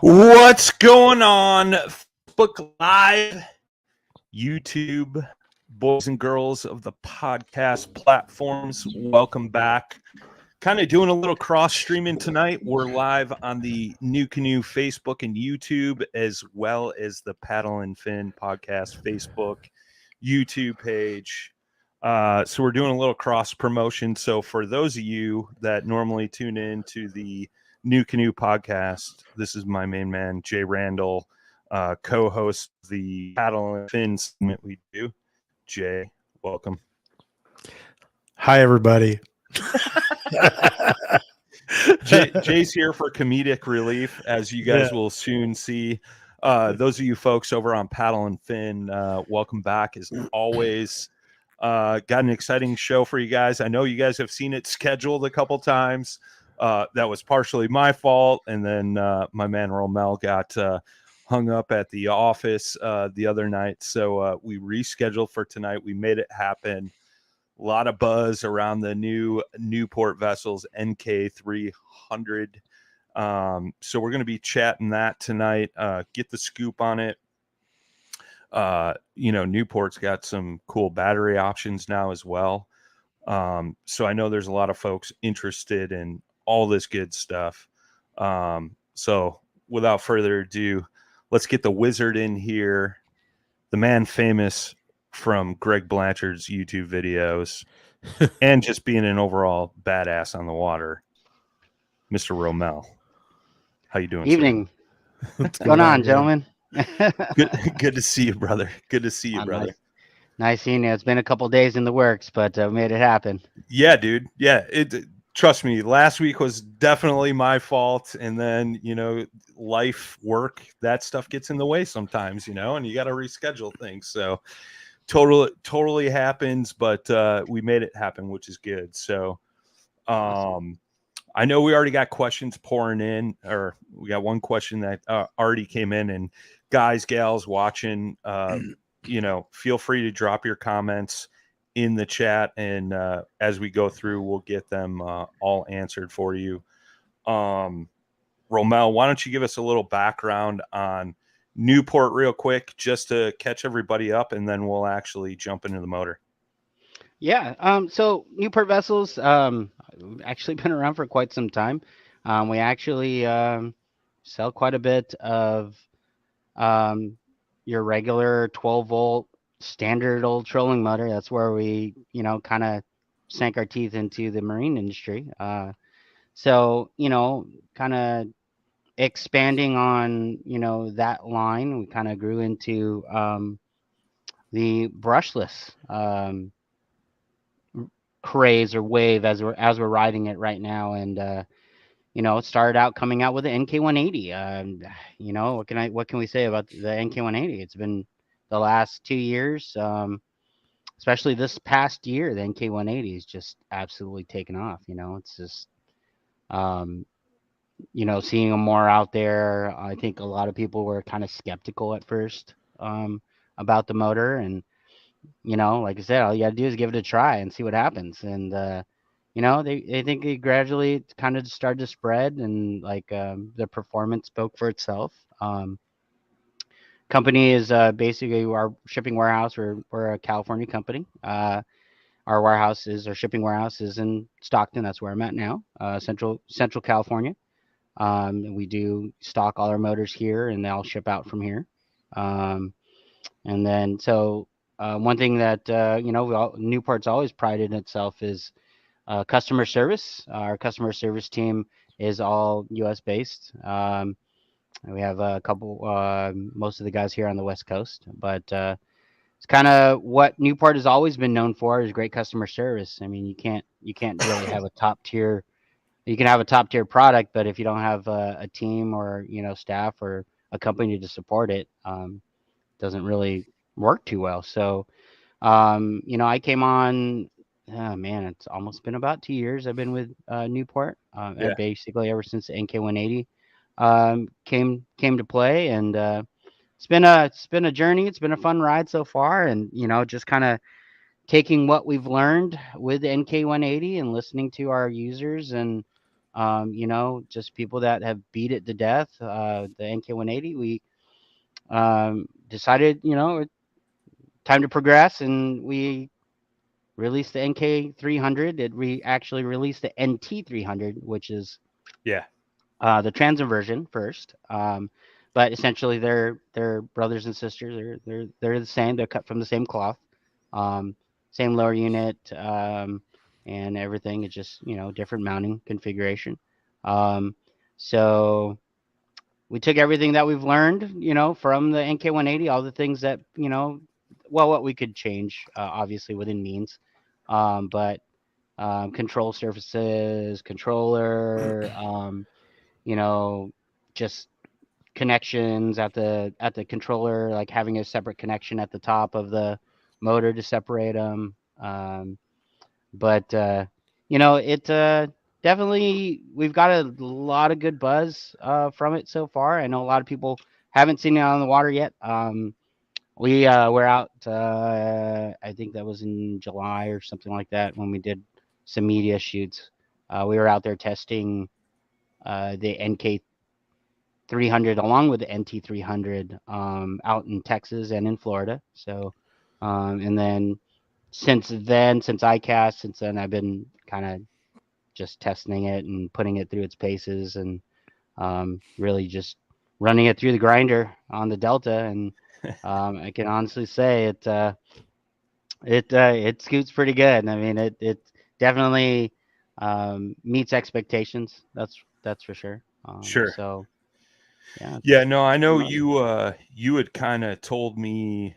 What's going on? Facebook Live, YouTube, boys and girls of the podcast platforms, welcome back. Kind of doing a little cross streaming tonight. We're live on the New Canoe Facebook and YouTube, as well as the Paddle and Fin podcast Facebook, YouTube page. So we're doing a little cross promotion. So for those of you that normally tune in to the New Canoe podcast, this is my main man, Jay Randall, co-host the Paddle and Fin segment we do. Jay, welcome. Hi, everybody. Jay's here for comedic relief, as you guys will soon see. Those of you folks over on Paddle and Fin, welcome back as always. Got an exciting show for you guys. I know you guys have seen it scheduled a couple times. That was partially my fault, and then my man Romel got hung up at the office the other night, so we rescheduled for tonight. We made it happen. A lot of buzz around the new Newport Vessels NK300. So we're going to be chatting that tonight. Get the scoop on it. Newport's got some cool battery options now as well. So I know there's a lot of folks interested in all this good stuff. So without further ado, let's get the wizard in here. The man famous from Greg Blanchard's YouTube videos and just being an overall badass on the water, Mr. Romel. How you doing? Evening. What's going on, gentlemen? Good to see you, brother. Good to see you, brother. Nice seeing you. It's been a couple days in the works, but made it happen. Yeah, dude. Yeah, trust me, last week was definitely my fault, and then life, work, that stuff gets in the way sometimes, and you got to reschedule things. So totally happens, but we made it happen, which is good. So I know we already got questions pouring in, or we got one question that already came in, and guys, gals watching, feel free to drop your comments in the chat, and as we go through, we'll get them all answered for you. Romel, why don't you give us a little background on Newport real quick, just to catch everybody up, and then we'll actually jump into the motor. Yeah. So Newport Vessels, actually been around for quite some time. We actually sell quite a bit of your regular 12-volt standard old trolling motor. That's where we, kind of sank our teeth into the marine industry. So, kind of expanding on, that line, we kind of grew into the brushless craze or wave as we're riding it right now. And it started out coming out with the NK180. What can we say about the NK180? It's been the last 2 years, especially this past year, the NK180 is just absolutely taken off. It's just seeing them more out there. I think a lot of people were kind of skeptical at first about the motor, and like I said, all you got to do is give it a try and see what happens. And they think it gradually kind of started to spread, and the performance spoke for itself. Company is basically our shipping warehouse. We're a California company. Our shipping warehouse is in Stockton. That's where I'm at now, Central California. We do stock all our motors here, and they all ship out from here. And then one thing that Newport's always prided itself is customer service. Our customer service team is all U.S. based. We have a couple, most of the guys here on the West Coast, but it's kind of what Newport has always been known for, is great customer service. I mean, you can't really have a top tier. You can have a top tier product, but if you don't have a team or staff or a company to support it, doesn't really work too well. So, I came on. Oh man, it's almost been about 2 years I've been with Newport. And basically ever since the NK180 came to play, and it's been a journey. It's been a fun ride so far, and just kind of taking what we've learned with the NK180 and listening to our users, and Just people that have beat it to death. The NK180, we decided, time to progress, and we released the NK300. We actually released the NT300, which is Yeah. the transit version first. But essentially, they're brothers and sisters. They're the same. They're cut from the same cloth, same lower unit, and everything. It's just different mounting configuration. So we took everything that we've learned, from the NK180, all the things that what we could change, obviously within means, but control surfaces, controller, just connections at the controller, like having a separate connection at the top of the motor to separate them. But it definitely, we've got a lot of good buzz from it so far. I know a lot of people haven't seen it on the water yet. We were out, I think that was in July or something like that, when we did some media shoots. We were out there testing the NK300 along with the NT300 out in Texas and in Florida. So, and then since then, I've been kind of just testing it and putting it through its paces, and really just running it through the grinder on the Delta. And I can honestly say it scoots pretty good. I mean, it definitely meets expectations. That's for sure. Sure. So yeah. Yeah, no, I know you had kind of told me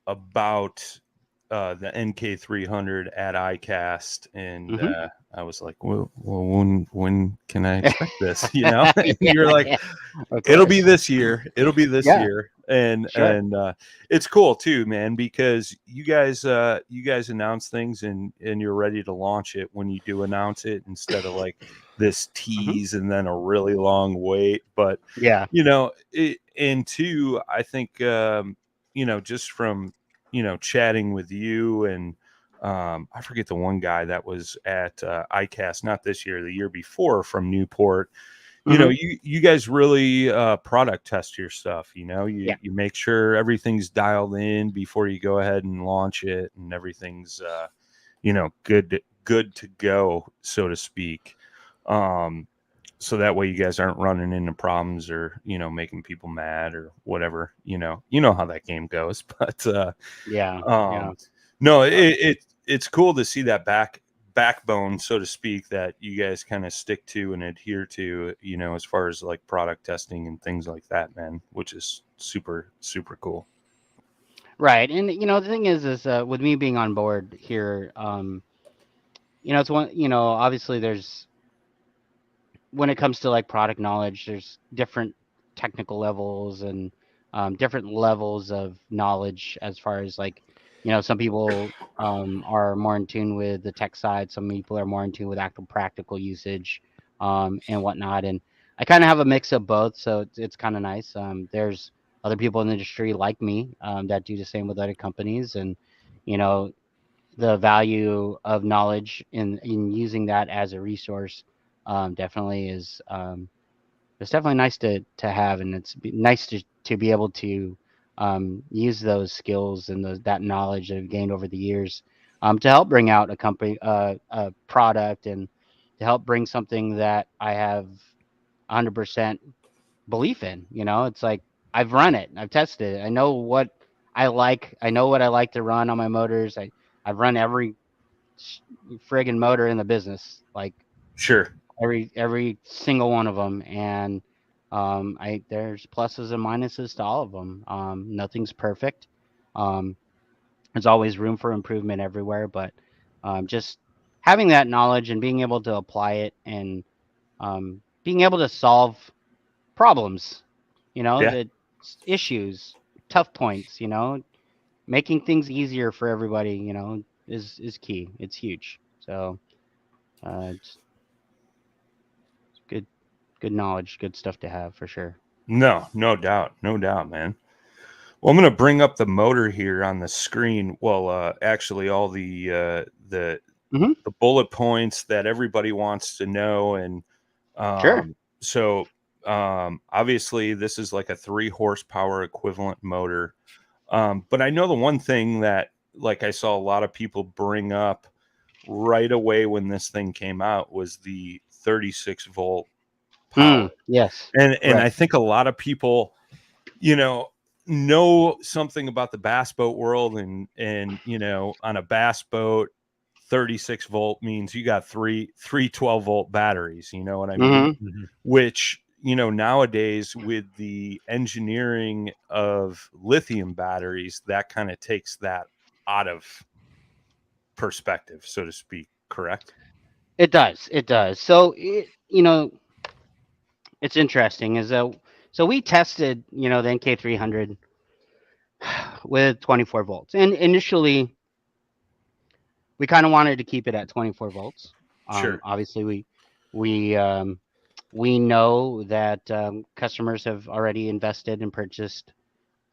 about the NK300 at ICAST, and I was like, well, when can I expect this? And you're like, it'll be this year. It'll be this year. And Sure. it's cool too, man, because you guys announce things and you're ready to launch it when you do announce it, instead of like this tease and then a really long wait. But Yeah. and two, I think just from chatting with you, and I forget the one guy that was at ICAST, not this year, the year before, from Newport. You guys really product test your stuff. You make sure everything's dialed in before you go ahead and launch it, and everything's good to go, so to speak. So that way you guys aren't running into problems, or making people mad or whatever. You know how that game goes. But Yeah. no, it's cool to see that backbone, so to speak, that you guys kind of stick to and adhere to, as far as like product testing and things like that, man, which is super, super cool. Right. And the thing is with me being on board here, it's one, obviously there's, when it comes to like product knowledge, there's different technical levels and different levels of knowledge, as far as like, some people are more in tune with the tech side. Some people are more in tune with actual practical usage and whatnot. And I kind of have a mix of both. So it's kind of nice. There's other people in the industry like me that do the same with other companies. And, the value of knowledge in using that as a resource definitely is it's definitely nice to have, and it's nice to be able to use those skills and that knowledge that I've gained over the years to help bring out a company a product, and to help bring something that I have 100% belief in. It's like, I've run it, I've tested it, I know what I like. I know what I like to run on my motors. I've run every friggin' motor in the business, like Sure. every single one of them. And there's pluses and minuses to all of them. Nothing's perfect. There's always room for improvement everywhere, but just having that knowledge and being able to apply it, and being able to solve problems, Yeah. the issues, tough points, making things easier for everybody, is key. It's huge. So it's good knowledge, good stuff to have for sure. No doubt, man. Well, I'm going to bring up the motor here on the screen. Well, actually, all the bullet points that everybody wants to know, and Sure. So obviously this is like a 3 horsepower equivalent motor. But I know the one thing that like I saw a lot of people bring up right away when this thing came out was the 36 volt power. Yes. And I Correct. think a lot of people, know something about the bass boat world and on a bass boat 36 volt means you got three 12-volt batteries, you know what I mean? Mm-hmm. Mhm. Which, nowadays with the engineering of lithium batteries, that kind of takes that out of perspective, so to speak, correct? It does. It does. So it's interesting. So we tested the NK300 with 24 volts, and initially we kind of wanted to keep it at 24 volts. Sure. Obviously, we we know that customers have already invested and purchased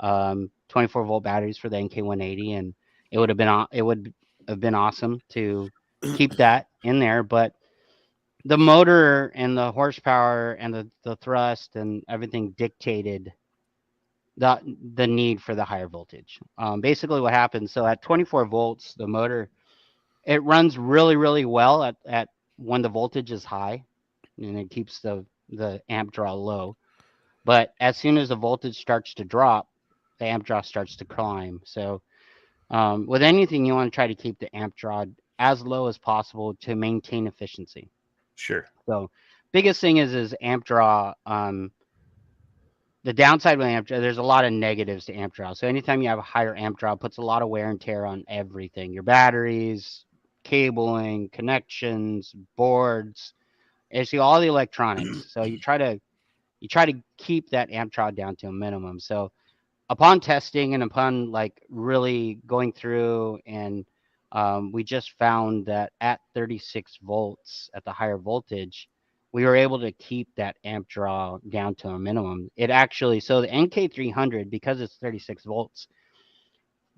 24-volt batteries for the NK180, and it would have been awesome to keep that in there. But the motor and the horsepower and the thrust and everything dictated the need for the higher voltage. Basically, what happens? So at 24 volts, the motor it runs really, really well at when the voltage is high, and it keeps the amp draw low. But as soon as the voltage starts to drop, the amp draw starts to climb. So with anything, you want to try to keep the amp draw as low as possible to maintain efficiency. Sure. So biggest thing is amp draw. The downside with amp draw, there's a lot of negatives to amp draw. So anytime you have a higher amp draw, it puts a lot of wear and tear on everything: your batteries, cabling, connections, boards, basically all the electronics. So you try to keep that amp draw down to a minimum. So upon testing and upon like really going through and we just found that at 36 volts at the higher voltage, we were able to keep that amp draw down to a minimum. It actually, so the NK300, because it's 36 volts,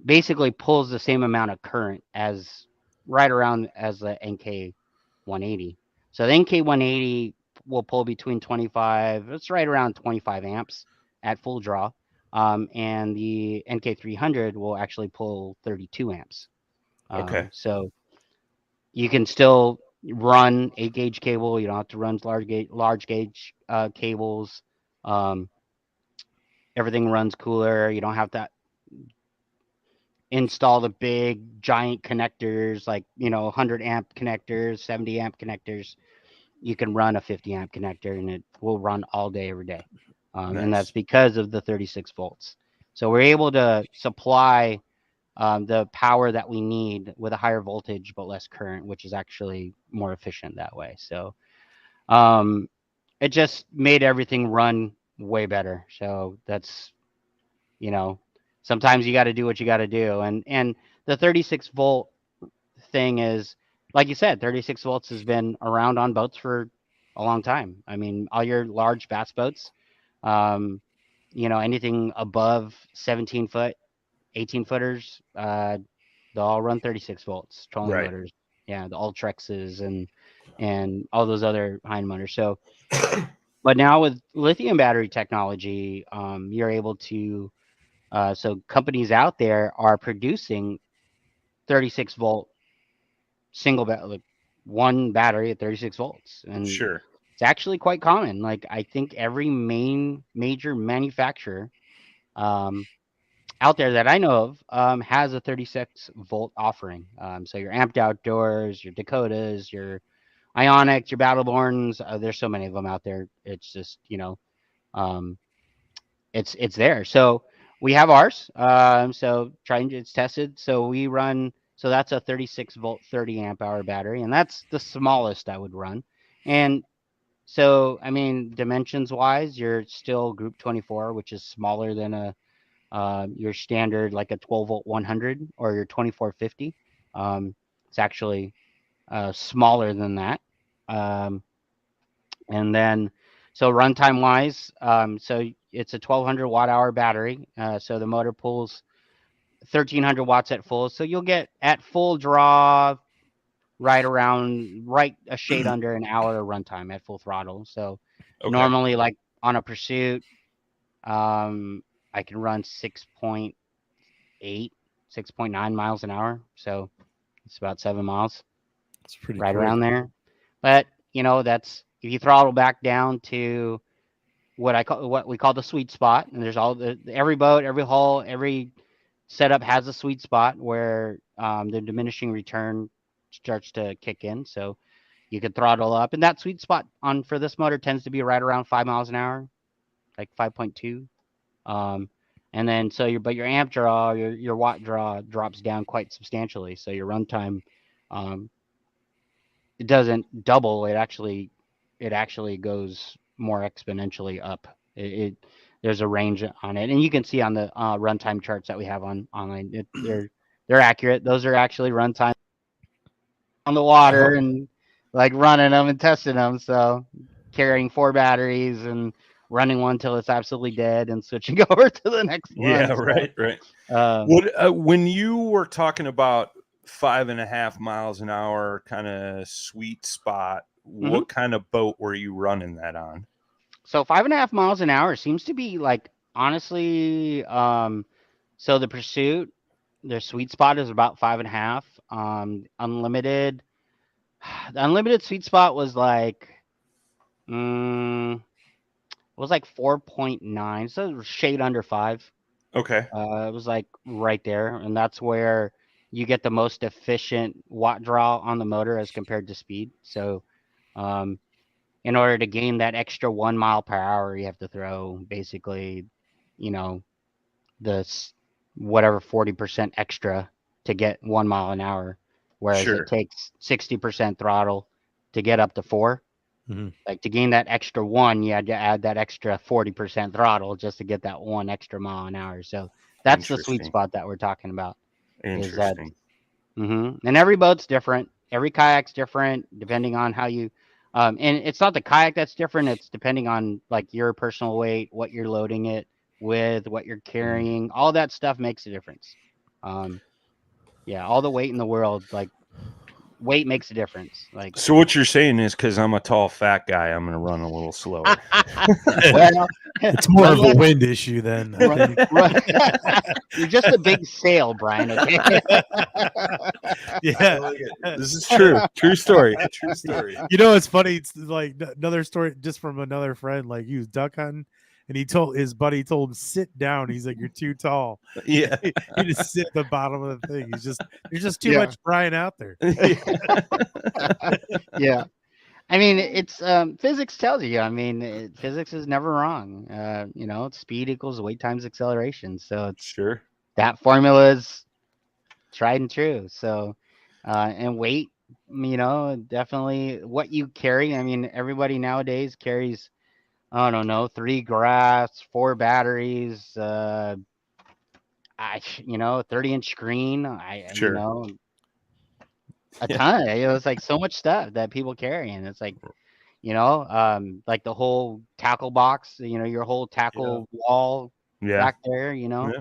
basically pulls the same amount of current as right around as the NK180. So the NK180 will pull between 25, it's right around 25 amps at full draw. And the NK300 will actually pull 32 amps. Okay. So you can still run 8 gauge cable. You don't have to run large gauge cables. Um, Everything runs cooler. You don't have to install the big giant connectors like 100 amp connectors, 70 amp connectors. You can run a 50 amp connector and it will run all day every day. And that's Nice. because of the 36 volts. So we're able to supply the power that we need with a higher voltage but less current, which is actually more efficient that way. So um, it just made everything run way better. So that's you know sometimes you got to do what you got to do, and the 36 volt thing is, like you said, 36 volts has been around on boats for a long time. I mean, all your large bass boats, um, anything above 17 foot, 18 footers, they'll all run 36 volts trolling Right. motors. Yeah, the Ultrexes and all those other Hind motors. So, but now with lithium battery technology, you're able to. So companies out there are producing 36 volt like one battery at 36 volts, and Sure. it's actually quite common. Like I think every major manufacturer um, out there that I know of has a 36 volt offering. So your Amped Outdoors, your Dakotas, your Ionics, your Battleborns, there's so many of them out there. It's just um, it's there. So we have ours. So trying it's tested. So we run. So that's a 36 volt, 30 amp hour battery, and that's the smallest I would run. And so I mean, dimensions wise, you're still Group 24, which is smaller than your standard like a 12 volt 100 or your 2450. It's actually smaller than that. Um, and then, so runtime wise, so it's a 1200 watt hour battery. So the motor pulls 1300 watts at full. So you'll get at full draw right a shade under an hour runtime at full throttle. So Okay. normally, like on a pursuit, I can run 6.8, 6.9 miles an hour. So it's about 7 miles, It's pretty right quick. around there. But that's if you throttle back down to what we call the sweet spot, and there's every boat, every hull, every setup has a sweet spot where the diminishing return starts to kick in. So you could throttle up, and that sweet spot for this motor tends to be right around 5 miles an hour, like 5.2. And then your amp draw, your watt draw drops down quite substantially. So your runtime, it doesn't double. It actually goes more exponentially up. There's a range on it, and you can see on the runtime charts that we have online. They're accurate. Those are actually runtime on the water and like running them and testing them. So carrying 4 batteries and running one till it's absolutely dead and switching over to the next one. Yeah, So, right. When you were talking about 5.5 miles an hour kind of sweet spot, what kind of boat were you running that on? So 5.5 miles an hour seems to be like, honestly, so the pursuit, their sweet spot is about 5.5. Unlimited, the unlimited sweet spot was like, it was like 4.9, so it was shade under 5. Okay. It was like right there, and that's where you get the most efficient watt draw on the motor as compared to speed. So, in order to gain that extra 1 mile per hour, you have to throw basically, the whatever 40% extra to get 1 mile an hour, whereas Sure. it takes 60% throttle to get up to 4. Like to gain that extra 1, you had to add that extra 40% throttle just to get that 1 extra mile an hour. So that's the sweet spot that we're talking about. Interesting. And every boat's different. Every kayak's different depending on how you. And it's not the kayak that's different. It's depending on like your personal weight, what you're loading it with, what you're carrying. All that stuff makes a difference. Yeah, all the weight in the world, like weight makes a difference. Like, so what you're saying is because I'm a tall, fat guy, I'm going to run a little slower. well, It's more of a wind issue then. I think. You're just a big sail, Brian. Okay. Yeah, this is true. True story. True story. It's funny. It's like another story just from another friend. Like he was duck hunting, and his buddy told him sit down. He's like, "You're too tall." Yeah. He just sit at the bottom of the thing. There's just too much Brian out there. Yeah. I mean, it's physics tells you. I mean, physics is never wrong. Speed equals weight times acceleration. So it's Sure. that formula is tried and true. So, and weight, definitely what you carry. I mean, everybody nowadays carries, I don't know, 3 graphs, 4 batteries, 30-inch screen. Sure. A ton. It's like so much stuff that people carry, and it's like, like the whole tackle box, your whole tackle wall back there, Yeah.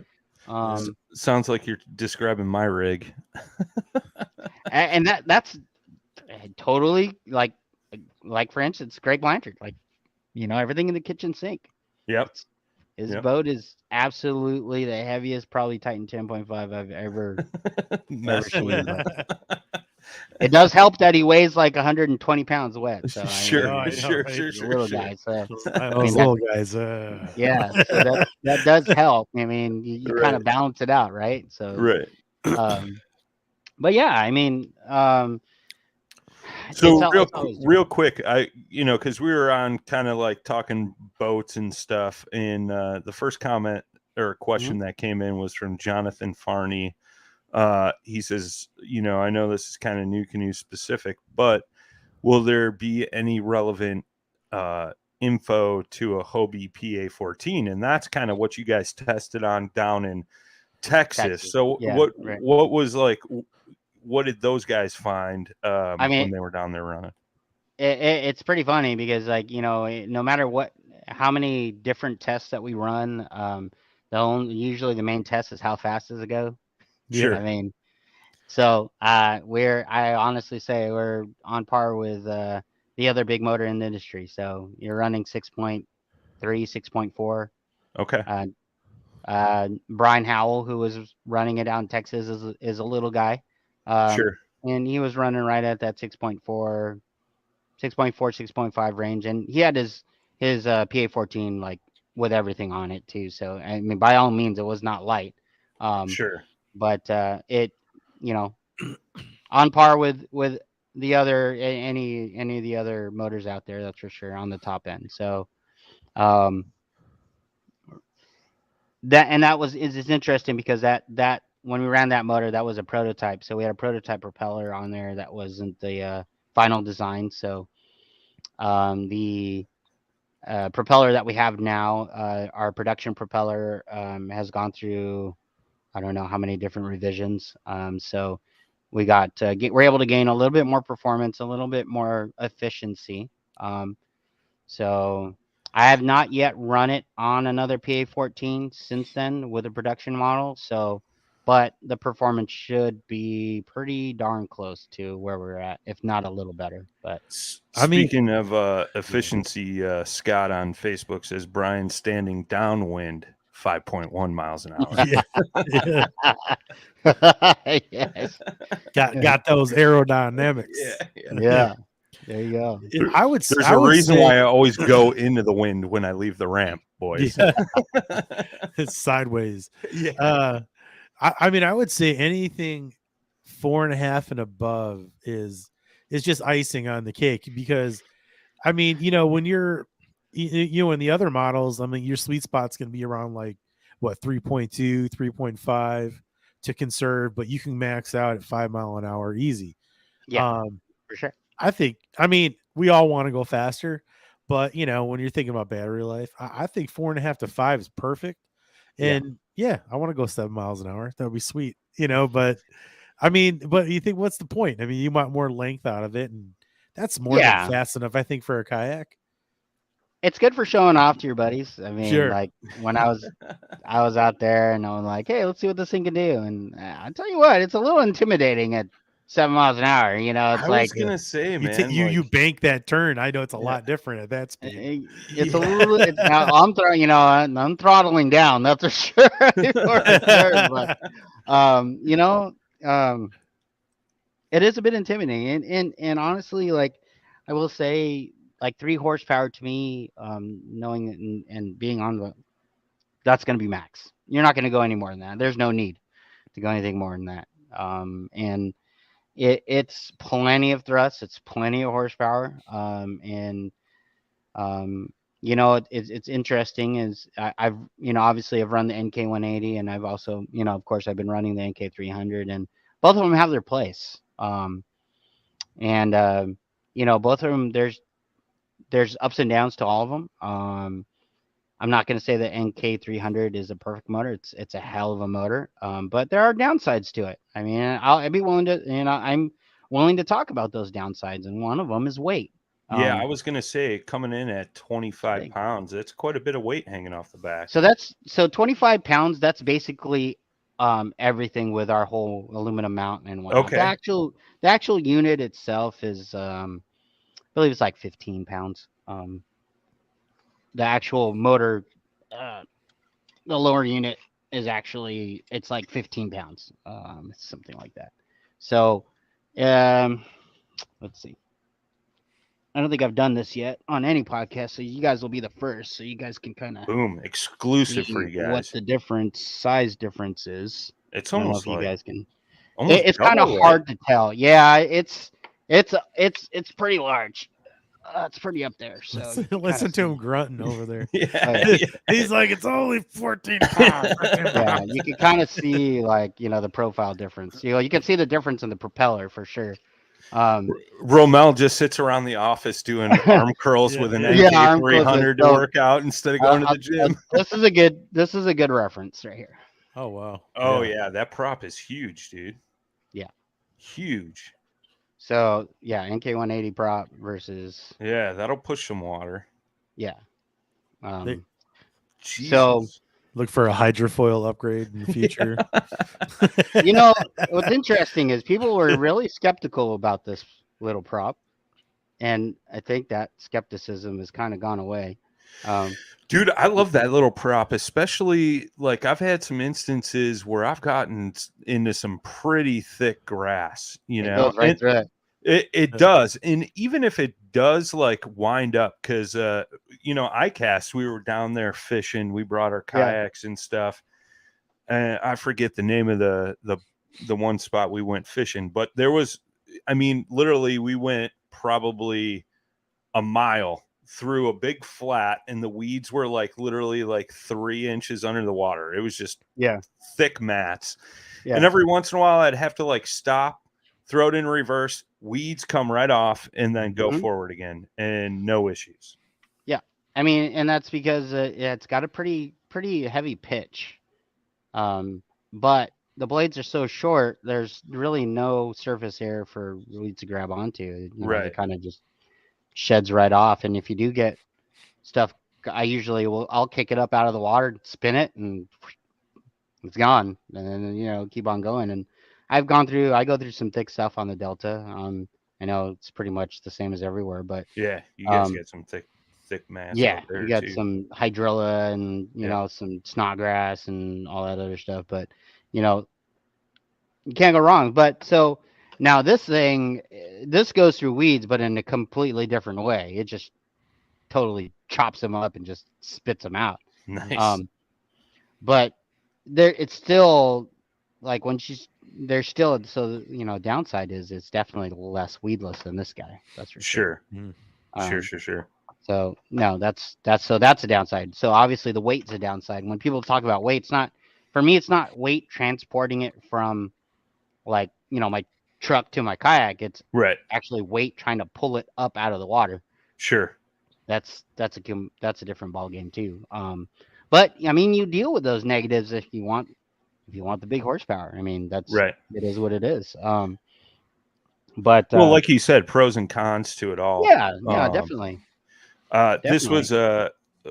Sounds like you're describing my rig. and that's totally like for instance, Greg Blanchard, like, everything in the kitchen sink. Yep. His boat is absolutely the heaviest, probably Titan 10.5 I've ever seen. But it does help that he weighs like 120 pounds wet. So sure. Little guy. So those little guys. Yeah, so that does help. I mean, you kind of balance it out, right? So right. But yeah, I mean, so real quick, because we were on kind of like talking boats and stuff, and the first comment or question that came in was from Jonathan Farney. He says, I know this is kind of New Canoe specific, but will there be any relevant info to a Hobie PA14? And that's kind of what you guys tested on down in Texas. So what was like, what did those guys find when they were down there running? It's pretty funny because, like, no matter how many different tests that we run, usually the main test is how fast does it go. Sure. I mean, So I honestly say we're on par with the other big motor in the industry. So you're running 6.3, 6.4. Okay. Brian Howell, who was running it out in Texas, is a little guy, Sure. and he was running right at that 6.4, 6.5 range, and he had his PA14 like with everything on it too. So I mean, by all means, it was not light, Sure. but it, you know, on par with the other any of the other motors out there, that's for sure on the top end. So um, that was is interesting because that when we ran that motor, that was a prototype. So we had a prototype propeller on there that wasn't the final design. So the propeller that we have now, our production propeller, has gone through I don't know how many different revisions. So we got we're able to gain a little bit more performance, a little bit more efficiency. So I have not yet run it on another PA14 since then with a production model. So, but the performance should be pretty darn close to where we're at, if not a little better. But I mean, Speaking of efficiency, Scott on Facebook says Brian standing downwind 5.1 miles an hour. yeah, yeah. yes, Got those aerodynamics. yeah, there you go. There's I a would reason say, why I always go into the wind when I leave the ramp, boys. yeah, it's sideways. Yeah. I mean, I would say anything 4.5 and above is just icing on the cake because I mean, when you're in the other models, I mean, your sweet spot's going to be around like what 3.2, 3.5 to conserve, but you can max out at 5 mile an hour easy. Yeah, for sure. I mean, we all want to go faster, but when you're thinking about battery life, I think 4.5 to 5 is perfect. Yeah. And yeah, I want to go 7 miles an hour. That would be sweet, but I mean, but you think what's the point? I mean, you want more length out of it, and that's more than Yeah. fast enough, I think, for a kayak. It's good for showing off to your buddies. I mean, Sure. like when I was out there and I'm like, hey, let's see what this thing can do. And I tell you what, it's a little intimidating at 7 miles an hour. It's I like was gonna say, You man, you bank that turn. I know it's a Yeah. lot different at that speed. it's a little. Now I'm throwing, I'm throttling down. That's for sure. For sure. But um, it is a bit intimidating. And honestly, like I will say, like 3 horsepower to me, knowing it and being on that's going to be max. You're not going to go any more than that. There's no need to go anything more than that. And it's plenty of thrust. It's plenty of horsepower. And it's interesting is I've obviously I've run the NK 180 and I've also of course I've been running the NK 300 and both of them have their place. And both of them there's ups and downs to all of them. I'm not going to say that NK 300 is a perfect motor. It's a hell of a motor. But there are downsides to it. I mean, I'd be willing to, I'm willing to talk about those downsides, and one of them is weight. Yeah, I was gonna say coming in at 25 Big. pounds, that's quite a bit of weight hanging off the back. So 25 pounds. That's basically everything with our whole aluminum mount and whatnot. Okay. The actual unit itself is I believe it's like 15 pounds. The actual motor, the lower unit is actually it's like 15 pounds, something like that. So, let's see. I don't think I've done this yet on any podcast, so you guys will be the first. So you guys can kind of Boom, exclusive for see you what guys. the size difference is. It's I don't know almost if you like guys can. almost It's kind of double, hard to tell. Yeah, it's pretty large. It's pretty up there. So you can Listen kinda to him see. grunting over there. Yeah. Oh, He's like, it's only 14 pounds. 15 Yeah, pounds. you can kind of see like the profile difference. You can see the difference in the propeller for sure. Romel just sits around the office doing arm curls Yeah, with an yeah. Yeah, arm curls with- NK300 to so, work out instead of going to the gym. this is a good reference right here. Oh, wow. Oh yeah, that prop is huge, dude. Yeah. Huge. So yeah, NK 180 prop versus Yeah, that'll push some water. yeah. They- Jesus. So Look for a hydrofoil upgrade in the future. You know, what's interesting is people were really skeptical about this little prop, and I think that skepticism has kind of gone away. Dude, I love that little prop, especially like I've had some instances where I've gotten into some pretty thick grass, It goes right and through it. it does. And even if it does like wind up, because I cast, we were down there fishing, we brought our kayaks and stuff, and I forget the name of the one spot we went fishing, but there was, I mean, literally we went probably a mile through a big flat, and the weeds were like literally like 3 inches under the water. It was just thick mats. Yeah. And every once in a while I'd have to like stop, throw it in reverse, weeds come right off, and then go forward again, and no issues. Yeah. I mean, and that's because it's got a pretty heavy pitch. But the blades are so short, there's really no surface area for weeds to grab onto. Right. It kind of just sheds right off. And if you do get stuff, I'll kick it up out of the water, spin it, and it's gone. And then, keep on going. And I go through some thick stuff on the Delta. I know it's pretty much the same as everywhere, but yeah, you guys get some thick mass. Yeah, out there you got too. some hydrilla and some snodgrass and all that other stuff, but you can't go wrong. But so now this goes through weeds, but in a completely different way. It just totally chops them up and just spits them out. Nice. But it's still like there's still, so downside is it's definitely less weedless than this guy. That's for sure. Sure. So no, that's a downside. So obviously the weight's a downside. When people talk about weight, it's not weight transporting it from like, my truck to my kayak. It's actually weight trying to pull it up out of the water. Sure. That's a different ball game too. But I mean, you deal with those negatives if you want the big horsepower. I mean, it is what it is. But well, like you said, pros and cons to it all. Yeah, definitely. This was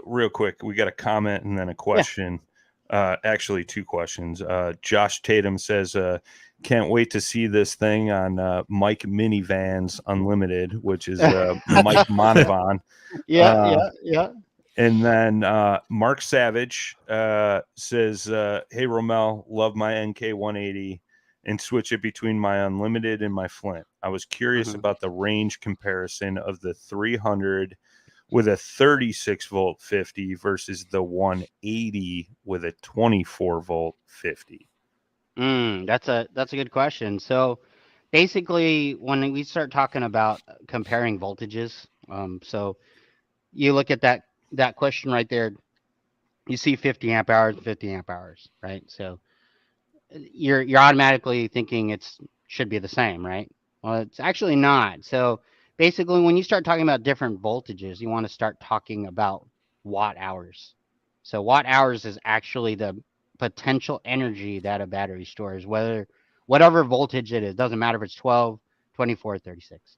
real quick. We got a comment and then a question. Actually, 2 questions. Josh Tatum says, "Can't wait to see this thing on Mike Minivans Unlimited," which is Mike Monavon. Yeah. And then Mark Savage says, "Hey Romel, love my NK 180 and switch it between my Unlimited and my Flint. I was curious about the range comparison of the 300 with a 36 volt 50 versus the 180 with a 24 volt 50." That's a good question. So basically, when we start talking about comparing voltages, so you look at that question right there, you see 50 amp hours, 50 amp hours, right? So you're automatically thinking it should be the same, right? Well, it's actually not. So basically, when you start talking about different voltages, you want to start talking about watt hours. So watt hours is actually the potential energy that a battery stores, whatever voltage it is. Doesn't matter if it's 12, 24, 36.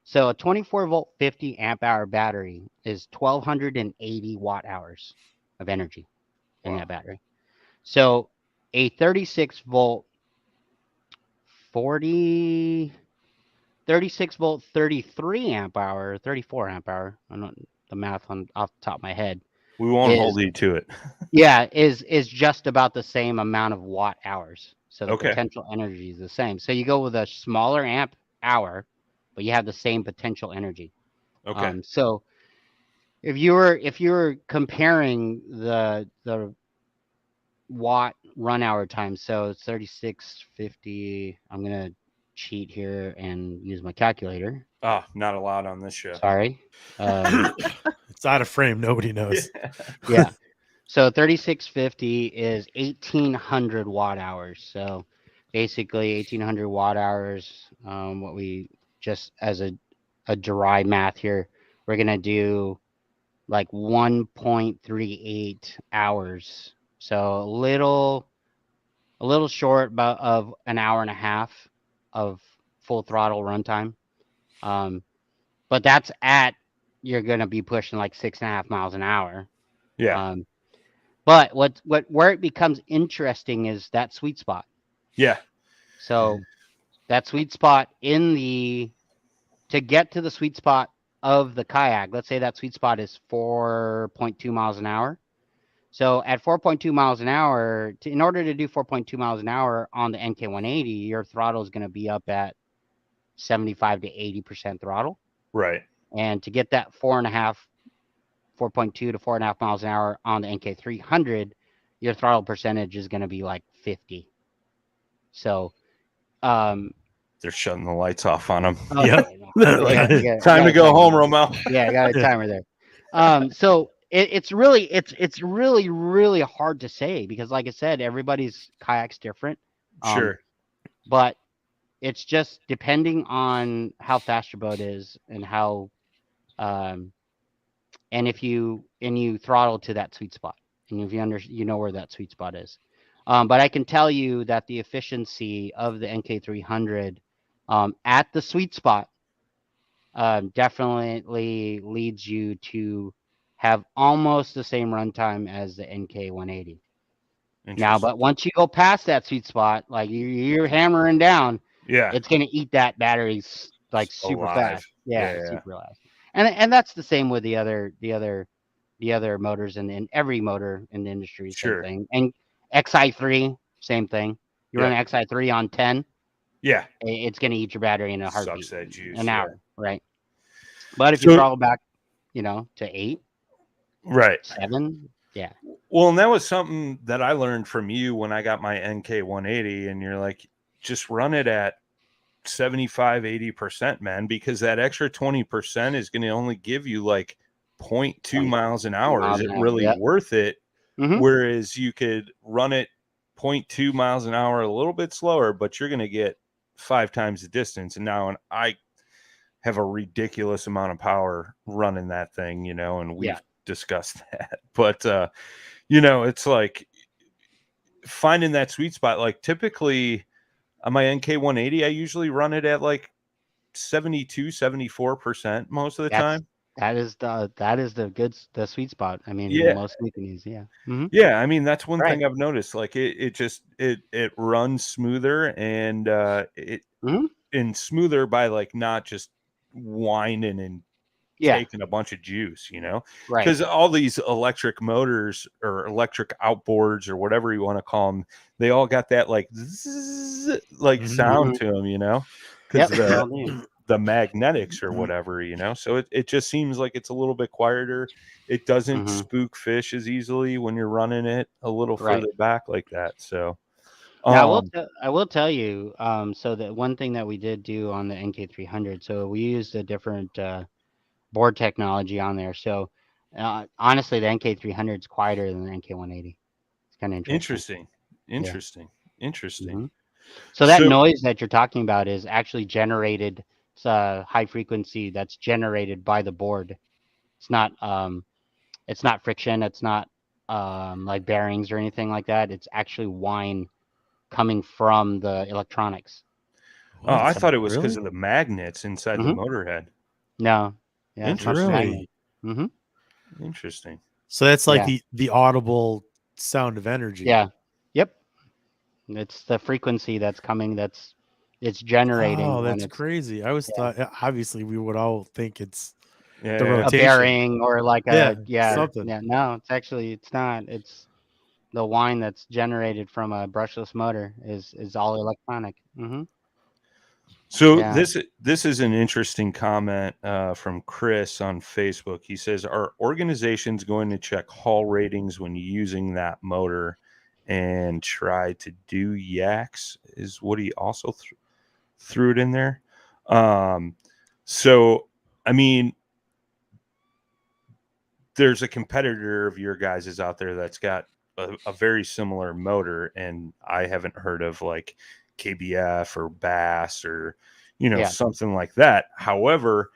So a 24 volt 50 amp hour battery is 1280 watt hours of energy in that battery. So a 36 volt 33 amp hour, 34 amp hour. I don't know the math off the top of my head. We won't hold you to it. is just about the same amount of watt hours. So the potential energy is the same. So you go with a smaller amp hour, but you have the same potential energy. Okay. So if you were comparing the watt run hour time, so it's 3650. I'm gonna cheat here and use my calculator. Not allowed on this show. Sorry. It's out of frame. Nobody knows. Yeah. So 3650 is 1800 watt hours. So basically 1800 watt hours. What we just as a dry math here, we're gonna do like 1.38 hours. So a little short of an hour and a half of full throttle runtime. But that's you're going to be pushing like 6.5 miles an hour. Yeah. But where it becomes interesting is that sweet spot. Yeah. So that sweet spot to get to the sweet spot of the kayak, let's say that sweet spot is 4.2 miles an hour. So at 4.2 miles an hour, in order to do 4.2 miles an hour on the NK180, your throttle is going to be up at 75 to 80% throttle. Right. And to get that 4.2 to 4.5 miles an hour on the NK300, your throttle percentage is going to be like 50. So, they're shutting the lights off on them. okay, Yep. Time to go home, Romel. Yeah, I got a timer there. So it's really really hard to say because, like I said, everybody's kayak's different. Sure. But it's just depending on how fast your boat is and how, and if you throttle to that sweet spot, and if you know where that sweet spot is. But I can tell you that the efficiency of the NK300 at the sweet spot definitely leads you to have almost the same runtime as the NK180. Now, but once you go past that sweet spot, like you're hammering down, Yeah. it's going to eat that battery like super Alive. fast. Yeah, Yeah. super fast. And that's the same with the other motors in every motor in the industry. Same Sure. thing. And XI3, same thing. You run an XI3 on 10, Yeah. it's going to eat your battery in a Sucks heartbeat, that juice. an hour, right? But if you throttle back, to 8, right, 7, yeah. Well, and that was something that I learned from you when I got my NK180, and you're like, just run it at 75, 80%, man, because that extra 20% is going to only give you like 0.2 miles an hour. Is it really worth it? Mm-hmm. Whereas you could run it 0.2 miles an hour a little bit slower, but you're going to get 5 times the distance. And now I have a ridiculous amount of power running that thing, and we've discussed that. But, it's like finding that sweet spot. Like typically on my NK180, I usually run it at like 72, 74% most of the time. That is the sweet spot. I mean, most companies, yeah. Mm-hmm. Yeah, I mean, that's one thing I've noticed. Like it runs smoother and and smoother by like not just whining and taking a bunch of juice, right? Because all these electric motors or electric outboards or whatever you want to call them, they all got that like zzz, like sound to them, because the magnetics or whatever, so it just seems like it's a little bit quieter. It doesn't spook fish as easily when you're running it a little further back like that. So now I will tell you, so that one thing that we did do on the NK300, so we used a different board technology on there. So honestly, the NK300 is quieter than the NK180. It's kind of interesting. Interesting. Mm-hmm. So that noise that you're talking about is actually generated. It's a high frequency that's generated by the board. It's not friction. It's not like bearings or anything like that. It's actually whine coming from the electronics. Oh, I thought it was because of the magnets inside the motor head. No. Yeah, interesting. Mm-hmm. Interesting. So that's like the audible sound of energy. Yeah. Yep. It's the frequency that's coming. It's generating. Oh, that's crazy. I always thought, obviously, we would all think it's the a rotation. bearing or like something. Yeah, no, it's not. It's the whine that's generated from a brushless motor is all electronic. Mm-hmm. So this is an interesting comment from Chris on Facebook. He says, "Are organizations going to check hull ratings when using that motor and try to do yaks?" Is what he also threw it in there. So I mean, there's a competitor of your guys's out there that's got a very similar motor, and I haven't heard of like KBF or Bass or something like that. However,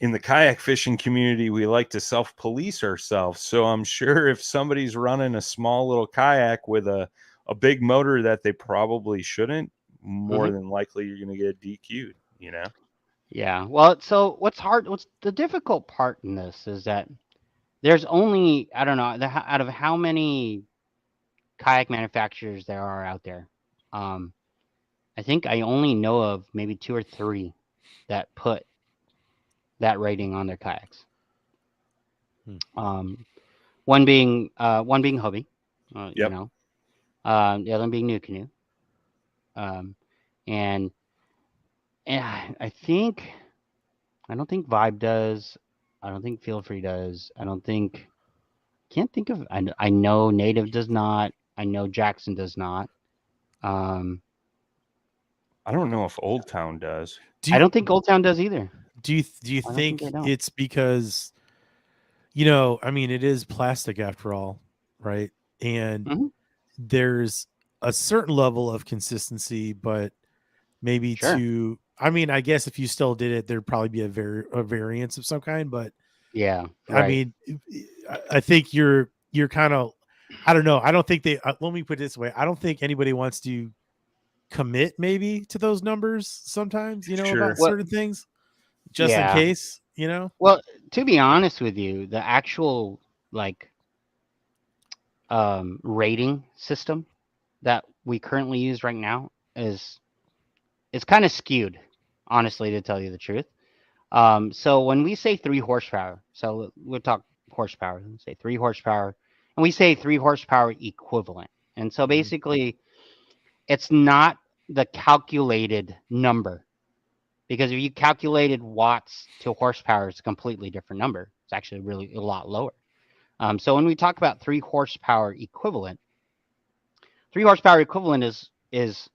in the kayak fishing community, we like to self-police ourselves. So I'm sure if somebody's running a small little kayak with a big motor that they probably shouldn't, more than likely you're going to get DQ'd, Yeah. Well, so what's the difficult part in this is that there's only, I don't know, out of how many kayak manufacturers there are out there. I think I only know of maybe 2 or 3 that put that rating on their kayaks. Hmm. One being Hobie, you Yep. know, the other one being New Canoe, um, and I don't think Vibe does. I don't think Feel Free does. I don't think can't think of. I know Native does not. I know Jackson does not. Um, I don't know if Old Town does. Do I you don't think Old Town does either. do you I don't think think they don't. it's because I mean, it is plastic after all, right? And Hmm. there's a certain level of consistency, but maybe Sure. I mean, I guess if you still did it, there'd probably be a variance of some kind. But Yeah. I Right. mean, I think you're kind of, I don't know. I don't think let me put it this way. I don't think anybody wants to commit maybe to those numbers sometimes, about Sure. Well, certain things just in yeah. case. Well, to be honest with you, the actual like rating system that we currently use right now is kind of skewed, honestly, to tell you the truth. So when we say 3 horsepower, so we'll talk horsepower, let's say 3 horsepower, and we say 3 horsepower equivalent. And so Mhm. basically, it's not the calculated number because if you calculated watts to horsepower, it's a completely different number. It's actually really a lot lower. So when we talk about 3 horsepower equivalent, 3 horsepower equivalent is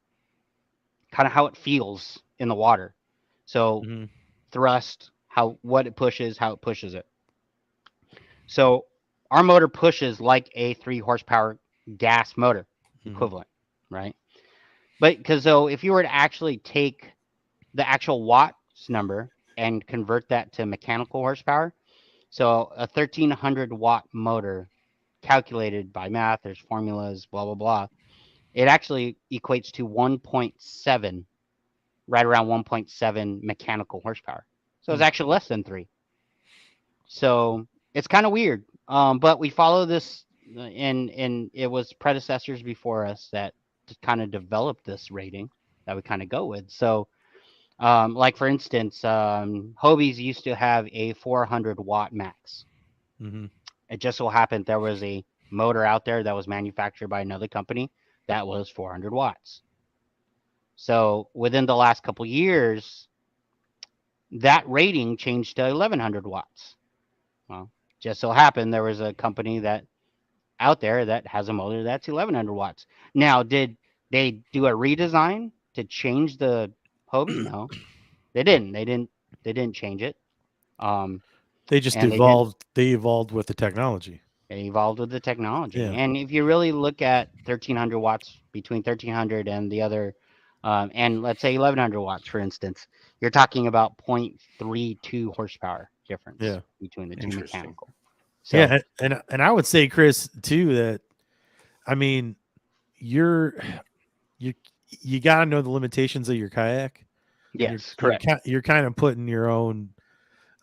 kind of how it feels in the water. So Mhm. thrust, what it pushes, how it pushes it. So our motor pushes like a 3 horsepower gas motor Mhm. equivalent, right? But because so if you were to actually take the actual watts number and convert that to mechanical horsepower, so a 1300 watt motor calculated by math, there's formulas, blah blah blah. It actually equates to 1.7, right around 1.7 mechanical horsepower. So it's Hmm. actually less than 3. So it's kind of weird. But we follow this, and it was predecessors before us that kind of developed this rating that we kind of go with. So, like for instance, Hobies used to have a 400 watt max. Mhm. It just so happened there was a motor out there that was manufactured by another company that was 400 watts. So within the last couple years, that rating changed to 1100 watts. Well, just so happened there was a company that out there that has a motor that's 1100 watts. Now, did they do a redesign to change the Hobie? No, they didn't. They didn't change it. Um, They just and they didn't. evolved. They evolved with the technology. They evolved with the technology. Yeah. And if you really look at 1300 watts between 1300 and the other, and let's say 1100 watts, for instance, you're talking about 0.32 horsepower difference Yeah. between the two Interesting. mechanical. So, Yeah. And I would say, Chris, too, that I mean, you're you you got to know the limitations of your kayak, and yes, correct. you're kind of putting your own.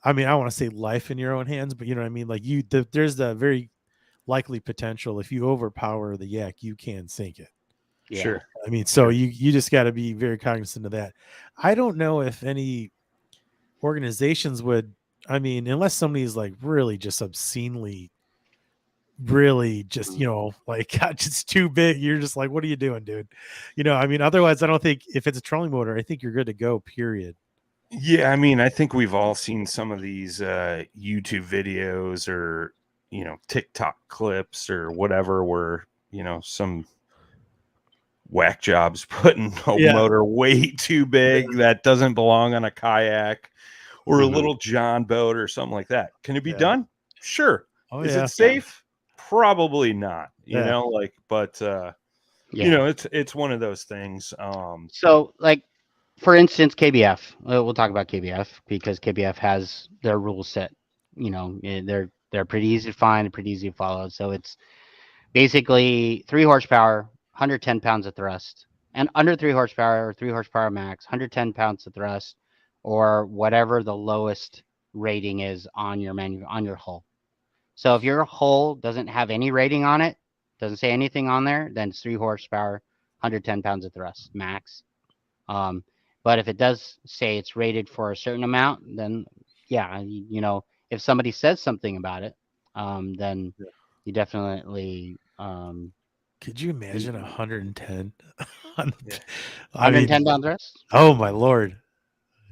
I mean, I want to say life in your own hands, but you know what I mean. Like there's the very likely potential if you overpower the yak, you can sink it. Yeah. Sure. I mean, so Sure. you just got to be very cognizant of that. I don't know if any organizations would. I mean, unless somebody's like really just obscenely, really just Mhm. like God, just too big. You're just like, what are you doing, dude? I mean, otherwise, I don't think if it's a trolling motor, I think you're good to go. Period. Yeah, I mean, I think we've all seen some of these YouTube videos or TikTok clips or whatever where some whack jobs putting a Yeah. motor way too big that doesn't belong on a kayak or a Mhm. little John boat or something like that. Can it be Yeah. done? Sure. Oh Is it yeah. Yeah. safe? Probably not. Yeah. But Yeah. it's one of those things. So, like, for instance, KBF. We'll talk about KBF because KBF has their rule set. They're pretty easy to find, they're pretty easy to follow. So it's basically 3 horsepower, 110 pounds of thrust, and under 3 horsepower or 3 horsepower max, 110 pounds of thrust, or whatever the lowest rating is on your hull. So if your hull doesn't have any rating on it, doesn't say anything on there, then it's 3 horsepower, 110 pounds of thrust max. But if it does say it's rated for a certain amount, then yeah, if somebody says something about it, then you definitely. Could you imagine 110? I mean, 110 pound thrust? oh my lord.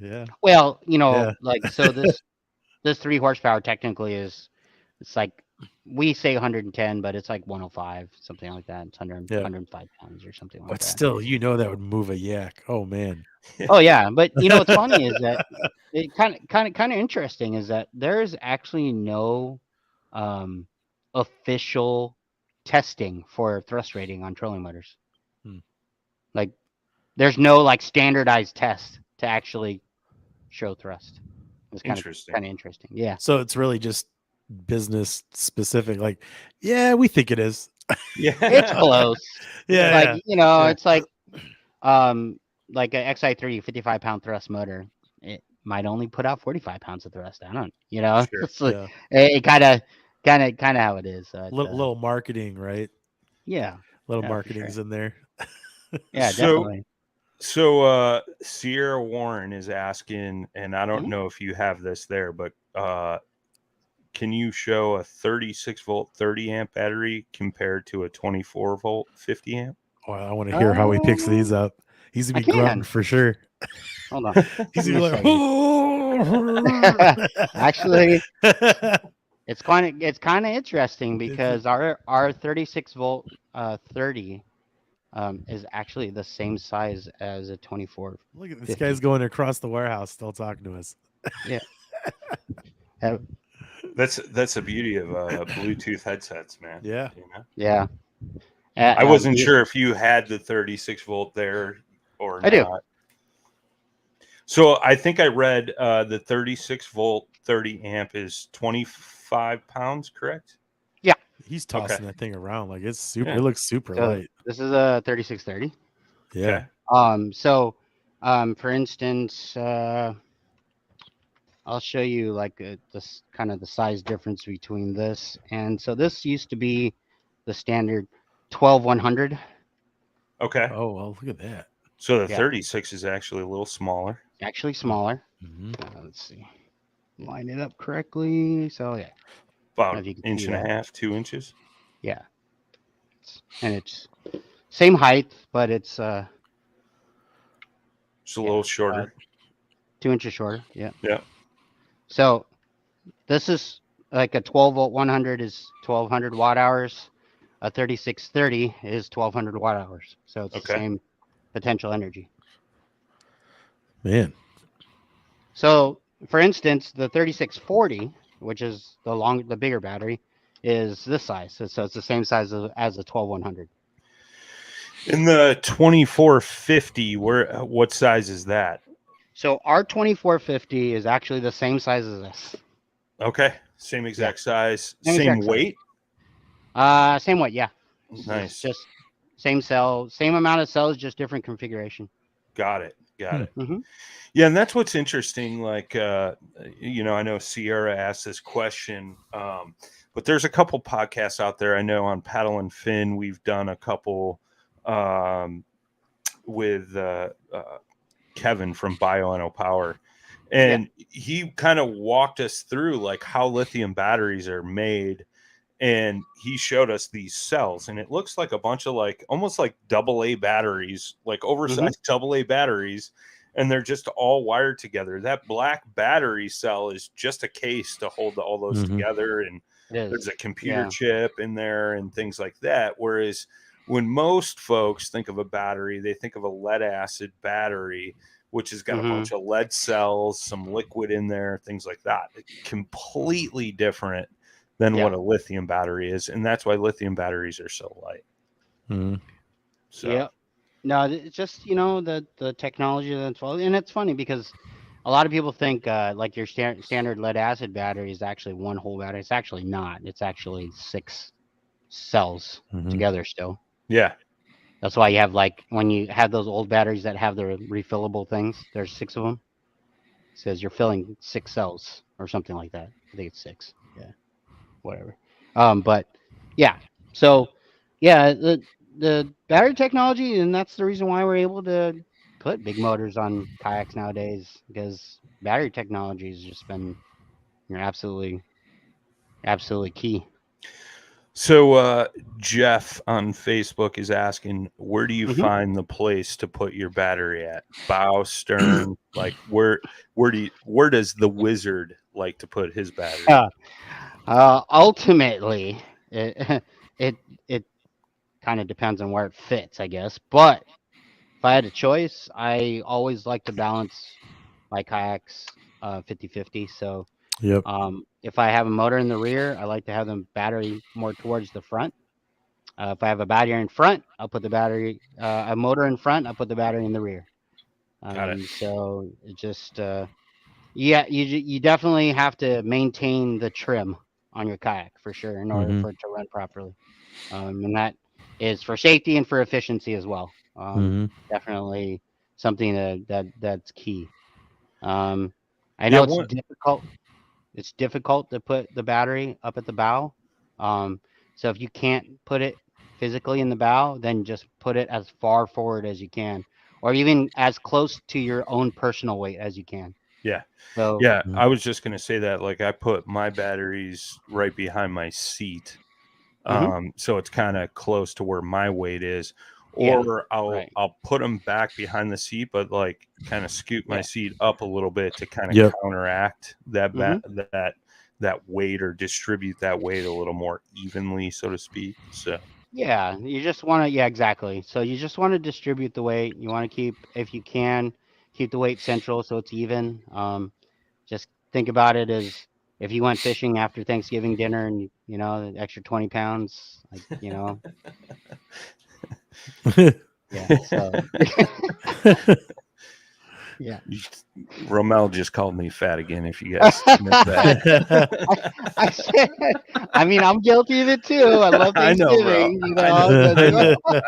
Yeah. Well, Yeah. like so this 3 horsepower technically it's like we say 110, but it's like 105, something like that. It's 105 pounds or something like But that. still, that would move a yak. Oh man. Oh yeah, but what's funny is that it kind of interesting is that there is actually no official testing for thrust rating on trolling motors. Like there's no like standardized test to actually show thrust. It's kind of interesting. Yeah. So it's really just business specific. Like, yeah, we think it is. Yeah, It's close. Yeah. Like it's like like a XI3 55-pound thrust motor. It might only put out 45 pounds of thrust. I don't. Sure. It's like, it kind of how it is. Little marketing, right? Yeah. Little Yeah, marketing's in there. Yeah, definitely. So Sierra Warren is asking, and I don't Mhm. know if you have this there, but can you show a 36 volt 30 amp battery compared to a 24 volt 50 amp? Oh, I want to hear how he picks these up. He's gonna be grunting for sure. Hold on. He's gonna be like, Actually, it's kind of interesting because our 36 volt 30 is actually the same size as a 24. Look at this guy's going across the warehouse, still talking to us. Yeah. That's the beauty of Bluetooth headsets, man. Yeah. Yeah. I wasn't sure if you had the 36 volt there or not. I do. So I think I read the 36 volt 30 amp is 25 pounds, correct? Yeah. He's tossing that thing around like it's super. Yeah. It looks super light. This is a 3630. Yeah. Okay. So, for instance, I'll show you like this kind of the size difference between this and so this used to be the standard 12100. Okay. Oh well, look at that. So the 36 is actually a little smaller. Actually smaller. Mm-hmm. Let's see. Line it up correctly. So yeah. About an inch and a half, 2 inches. Yeah. And it's same height, but it's just a little shorter. 2 inches shorter. Yeah. Yeah. So this is like a 12 volt 100 is 1200 watt hours. A 3630 is 1200 watt hours. So it's the same potential energy. Man. So for instance, the 3640, which is the bigger battery, is this size. So it's the same size as the 12100. In the 2450, what size is that? So our 2450 is actually the same size as this. Okay. Same exact size. Same weight? Same weight, yeah. Nice. Just same cell, same amount of cells, just different configuration. Got it. Mm-hmm. Yeah, and that's what's interesting. Like, I know Sierra asked this question, but there's a couple podcasts out there. I know on Paddle and Fin, we've done a couple with Kevin from Bioenno Power, and he kind of walked us through like how lithium batteries are made. And he showed us these cells, and it looks like a bunch of like almost like AA batteries, like oversized AA batteries, and they're just all wired together. That black battery cell is just a case to hold all those together, and there's a computer chip in there and things like that. Whereas when most folks think of a battery, they think of a lead acid battery, which has got a bunch of lead cells, some liquid in there, things like that. It's completely different than what a lithium battery is, and that's why lithium batteries are so light. So no, it's just the technology that's and it's funny because a lot of people think like your standard lead acid battery is actually one whole battery. It's actually not. It's actually 6 cells together still. Yeah, that's why you have like when you have those old batteries that have the refillable things. There's 6 of them. It says you're filling 6 cells or something like that. I think it's 6. Yeah. whatever. But yeah, so yeah, the battery technology, and that's the reason why we're able to put big motors on kayaks nowadays, because battery technology has just been, absolutely key. So Jeff on Facebook is asking, where do you hmm find the place to put your battery at? Bow, stern, like where does the wizard like to put his battery? Ultimately, it it it kind of depends on where it fits, I guess. But if I had a choice, I always like to balance my kayaks 50-50. So Yep. if I have a motor in the rear, I like to have the battery more towards the front. If I have a battery in front, I'll put the battery, a motor in front, I'll put the battery in the rear. Got it. So it just, yeah, you definitely have to maintain the trim on your kayak for sure in order Mhm. for it to run properly. And that is for safety and for efficiency as well. Mhm. Definitely something that's key. Um, I Yeah, know it's one difficult. It's difficult to put the battery up at the bow. Um, so if you can't put it physically in the bow, then just put it as far forward as you can, or even as close to your own personal weight as you can. yeah. So, Yeah, Mhm. I was just gonna say that. Like I put my batteries right behind my seat. mhm, So it's kind of close to where my weight is. yeah, Or right, I'll put them back behind the seat, but like kind of scoot my yeah, seat up a little bit to kind of Yep. counteract that hmm that weight, or distribute that weight a little more evenly, so to speak. So yeah. You just want to, yeah, exactly. So you just want to distribute the weight. You want to keep, if you can, keep the weight central so it's even. Just think about it as if you went fishing after Thanksgiving dinner and the extra 20 pounds, like yeah. So yeah. Romel just called me fat again. If you guys missed that, I said, I mean, I'm guilty of it too. I love I know, bro. Thanksgiving, I know. I know. but,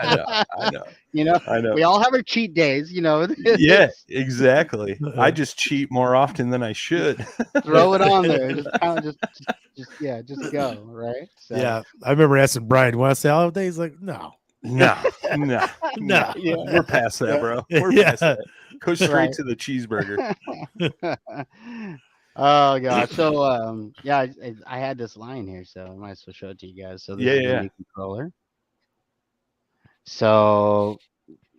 I know. you know, I know. we all have our cheat days. Yeah, It's exactly. I just cheat more often than I should. throw it on there. Just kind of yeah, just go right. So Yeah, I remember asking Brian, "Want to say holiday?" He's like, "No, No, no, no. no." yeah, We're past that, yeah, bro. We're past Yeah. that. Go straight right. to the cheeseburger. Oh god. So yeah, I had this line here, so I might as well show it to you guys. So Yeah, this is the yeah. new controller. So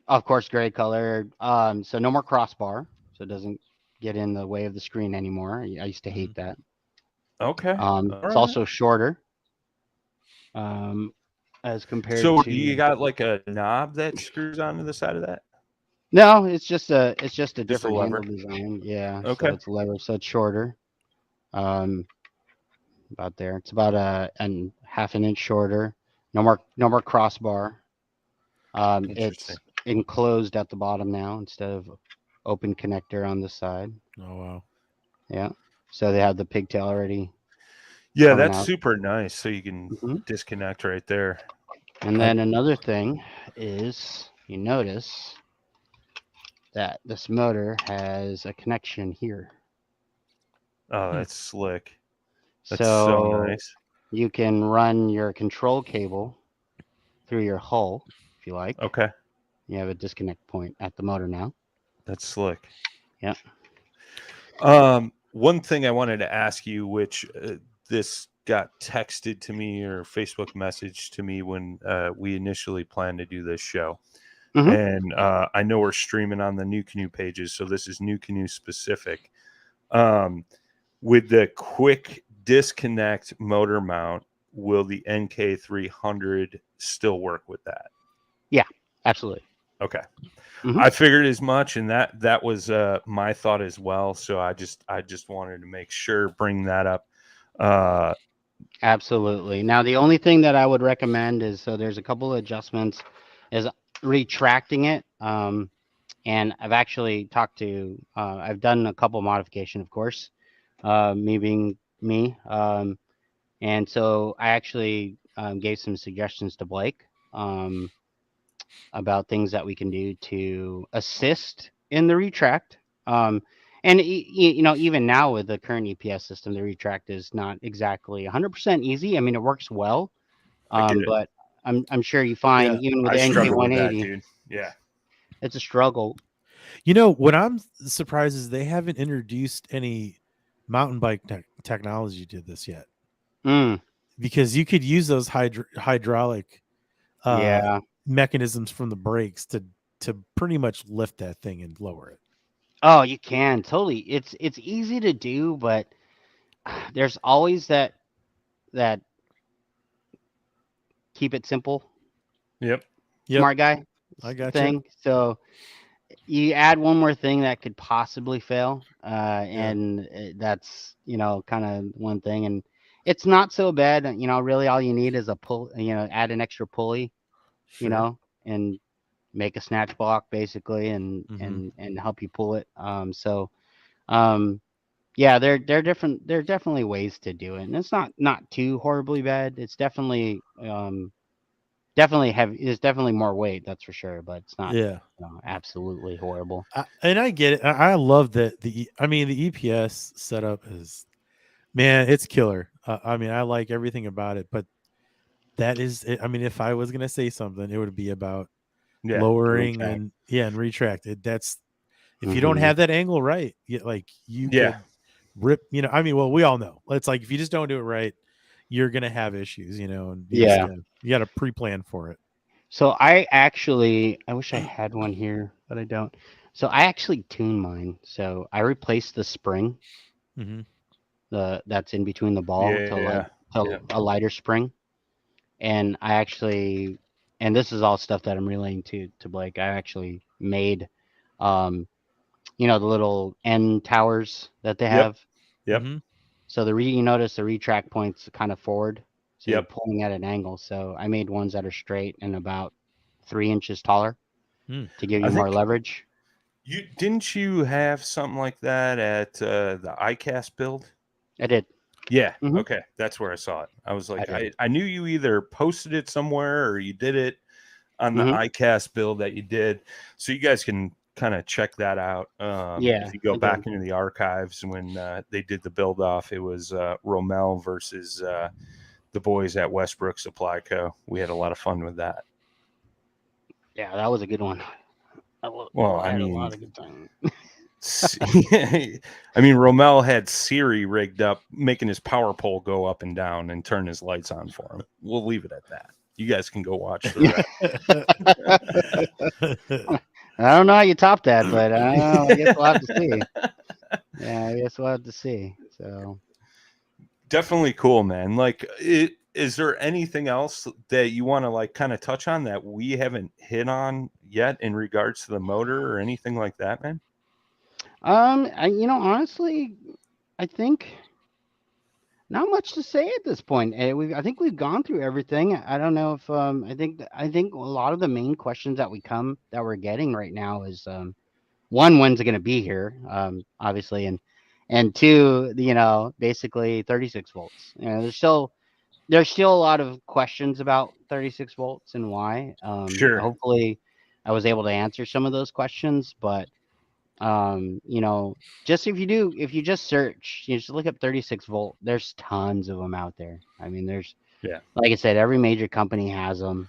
of course gray color. So no more crossbar, so it doesn't get in the way of the screen anymore. I used to hate that. Okay. All It's right. also shorter um as compared So do you to got like a knob that screws onto the side of that? no, it's just a Just a different lever. handle design. Yeah, so Okay. it's lever, so it's shorter. Um about there. It's about a half an inch shorter. No more crossbar. Interesting. It's enclosed at the bottom now instead of open connector on the side. Oh wow. Yeah. So they have the pigtail already Yeah, coming that's out. super nice. So you can hmm disconnect right there. And I then another thing is you notice that this motor has a connection here. Oh, Hmm. that's slick. That's so So nice. you can run your control cable through your hull if you like. Okay. You have a disconnect point at the motor now. That's slick. Yeah. One thing I wanted to ask you, which this got texted to me or Facebook message to me when we initially planned to do this show. hmm And I know we're streaming on the New Canoe pages, so this is New Canoe specific. Um, with the quick disconnect motor mount, will the NK300 still work with that? Yeah, absolutely. Okay. hmm I figured as much, and that was my thought as well. So I just wanted to make sure, bring that up. Uh, Absolutely. Now, the only thing that I would recommend is so there's a couple of adjustments is retracting it. And I've actually talked to, I've done a couple modification, of course, me being me. And so I actually gave some suggestions to Blake about things that we can do to assist in the retract. Um, And even now with the current EPS system, the retract is not exactly 100% easy. I mean, it works well, I get it. but I'm sure you Yeah. find even with I the struggle with that, NK180, dude. Yeah. it's a struggle. What I'm surprised is they haven't introduced any mountain bike technology to this yet, Mm, because you could use those hydraulic uh, yeah. mechanisms from the brakes to pretty much lift that thing and lower it. Oh, you can totally. It's easy to do, but there's always that keep it simple, Yep. Yep, smart guy I got you. thing. So you add one more thing that could possibly fail, Yeah, and that's kind of one thing. And it's not so bad. Really all you need is a pull. Add an extra pulley. You sure. know, and make a snatch block basically, and Hmm. and help you pull it. Um, yeah, they're different. There are definitely ways to do it, and it's not too horribly bad. It's definitely heavy. There's definitely more weight, that's for sure, but it's not Yeah, absolutely horrible. and I get it. I love that I mean, the EPS setup is, man, it's killer. I mean, I like everything about it, but that is it. I mean, if I was gonna say something, it would be about Yeah. lowering Retract. and retract it. That's if you don't Hmm. have that angle right, you Yeah. could rip. I mean, well, we all know. It's like if you just don't do it right, you're gonna have issues. And Yeah. you got to pre-plan for it. So I wish I had one here, but I don't. So I actually tuned mine. So I replaced the spring, Hmm. the that's in between the ball Yeah. to Yeah. Yeah. a lighter spring. And and this is all stuff that I'm relaying to Blake. I actually made, um, the little end towers that they Yep. have. Yep. Hmm. So you notice the retract points kind of forward, so you're Yep. pulling at an angle. So I made ones that are straight and about 3 inches taller Mm. to give I you more think leverage. you have something like that at the iCast build? I did. Yeah. Hmm. Okay. That's where I saw it. I was I like, did. I knew you either posted it somewhere or you did it on the Hmm. iCast build that you did. So you guys can kind of check that out. Yeah, If you go I did. back into the archives when they did the build off, it was Romel versus the boys at Westbrook Supply Co. We had a lot of fun with that. Yeah, that was a good one. Well, I I had a mean, lot of good time. I mean, Romel had Siri rigged up, making his power pole go up and down and turn his lights on for him. We'll leave it at that. You guys can go watch the rest. I don't know how you top that, but I don't know. I guess we'll have to see. Yeah, I guess we'll have to see. So, Definitely cool, man. Is there anything else that you want to like kind of touch on that we haven't hit on yet in regards to the motor or anything like that, man? honestly, I think not much to say at this point. I think we've gone through everything. I don't know if I think a lot of the main questions that we're getting right now is one, when's it going to be here? Obviously, and two, basically 36 volts. There's still a lot of questions about 36 volts and why. Sure. Hopefully, I was able to answer some of those questions, but just if you just search, you just look up 36 volt. There's tons of them out there. I mean, there's Yeah. like I said, every major company has them.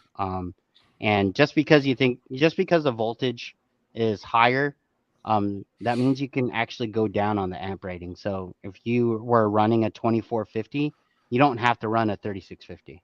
And just because the voltage is higher, that means you can actually go down on the amp rating. So if you were running a 2450, you don't have to run a 3650.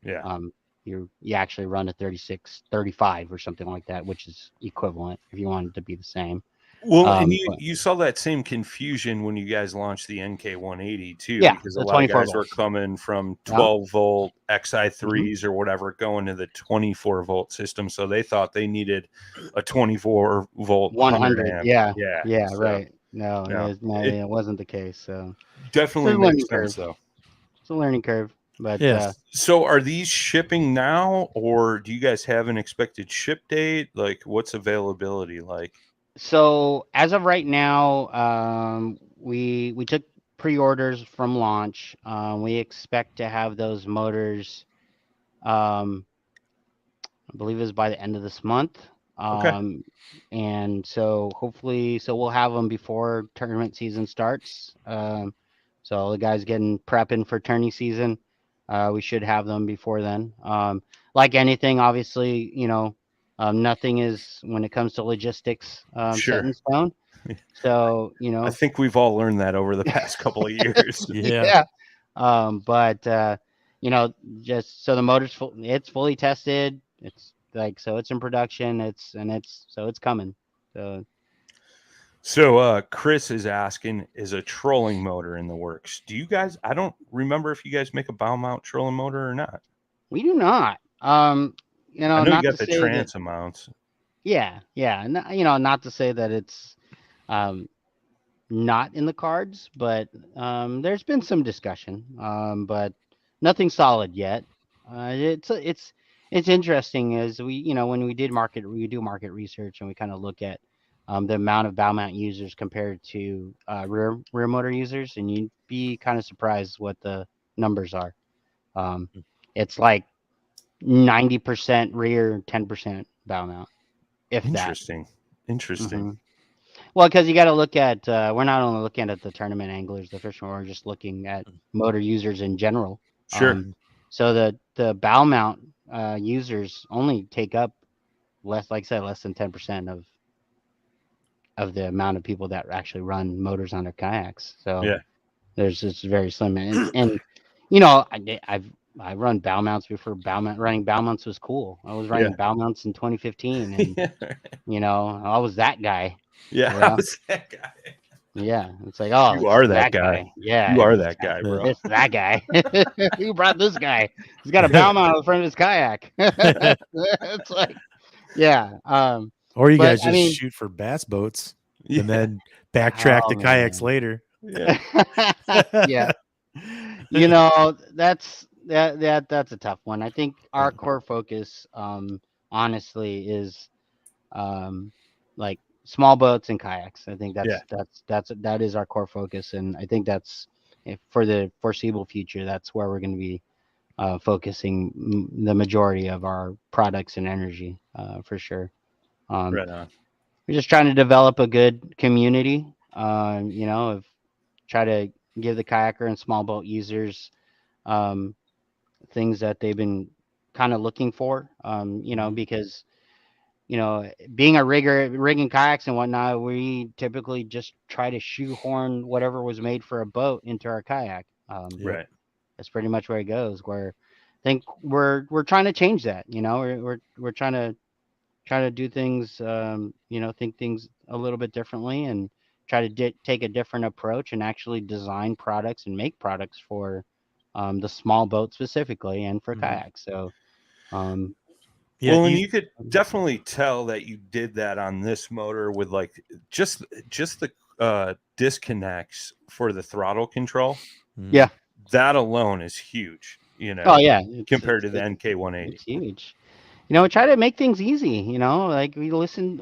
Yeah. Um, you actually run a 3635 or something like that, which is equivalent if you want it to be the same. Well, and But you saw that same confusion when you guys launched the NK180 too, yeah, because a the lot of 24 guys were volts. coming from Yeah. 12-volt Hmm. XI3s or whatever, going to the 24-volt system. So they thought they needed a 24-volt 100 100. amp. Yeah. Yeah. Yeah. So Right. No, no, no, it it wasn't the case. So it's a definitely learning makes sense curve. though. It's a learning curve. But Yes. So are these shipping now, or do you guys have an expected ship date? Like, what's availability like? so as of right now, we took pre-orders from launch. We expect to have those motors. I believe it was by the end of this month. Okay. And so hopefully, so we'll have them before tournament season starts. So all the guys getting prepping for tourney season, we should have them before then. Like anything, obviously, nothing is, when it comes to logistics, set Sure. in stone. So, I think we've all learned that over the past couple of years. Yeah. But just so the motor's it's fully tested. It's like, so it's in production. It's coming. So Chris is asking, is a trolling motor in the works? Do you guys, I don't remember if you guys make a bow mount trolling motor or not. We do not. I know you Not got to the say that. transom mounts. Yeah. Not to say that it's not in the cards, but there's been some discussion, but nothing solid yet. It's interesting, as we, when we do market research, and we kind of look at the amount of bow mount users compared to rear motor users, and you'd be kind of surprised what the numbers are. It's like 90% rear, 10% bow mount, if that. Interesting. Well, because you got to look at, we're not only looking at the tournament anglers, the fishermen, we're just looking at motor users in general. Sure. So the bow mount users only take up less, like I said, less than 10% of the amount of people that actually run motors on their kayaks. So Yeah. there's this very slim, and I run bow mounts before running bow mounts was cool. I was running bow mounts in 2015, and I was that guy. Yeah, I was that guy. Yeah, it's like, oh, You are that guy. Yeah, You are that guy, bro. It's that guy. Who brought this guy? He's got a bow mount on the front of his kayak. It's like, yeah. Or you guys just shoot for bass boats and then backtrack to kayaks later. Yeah. Yeah. That's a tough one. I think our core focus, honestly, is like small boats and kayaks. I think that is our core focus, and I think that's, for the foreseeable future, that's where we're going to be focusing the majority of our products and energy, for sure. Right on. We're just trying to develop a good community, try to give the kayaker and small boat users things that they've been kind of looking for, because being a rigger, rigging kayaks and whatnot, we typically just try to shoehorn whatever was made for a boat into our kayak. Right. That's pretty much where it goes. Where I think we're trying to change that. We're trying to do things, think things a little bit differently, and try to take a different approach and actually design products and make products for the small boat specifically, and for kayaks. So, and you could definitely tell that you did that on this motor with like just the disconnects for the throttle control. Yeah, that alone is huge. Oh yeah, compared to the NK180, it's huge. Try to make things easy. Like we listen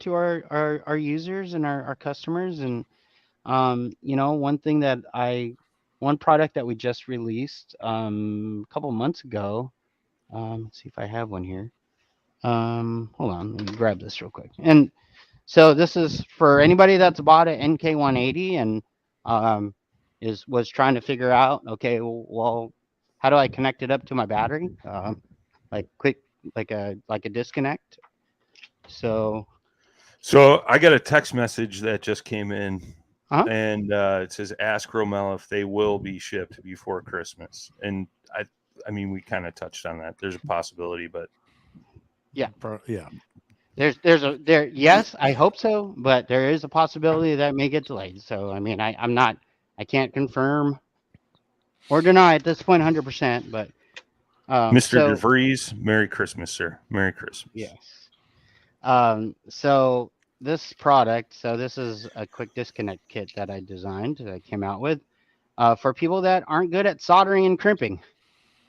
to our users and our customers, and one product that we just released a couple months ago. Let's see if I have one here. Hold on, let me grab this real quick. And so this is for anybody that's bought an NK180 and was trying to figure out, okay, well, how do I connect it up to my battery? Like a disconnect. So I got a text message that just came in, and it says, "Ask Romel if they will be shipped before Christmas." And I mean, we kind of touched on that. There's a possibility, but yeah. There's yes, I hope so, but there is a possibility that may get delayed. So I mean, I can't confirm or deny at this point 100%, but Mr. DeVries, Merry Christmas, sir. Merry Christmas. Yes. So this product, this is a quick disconnect kit that I designed, that I came out with, for people that aren't good at soldering and crimping.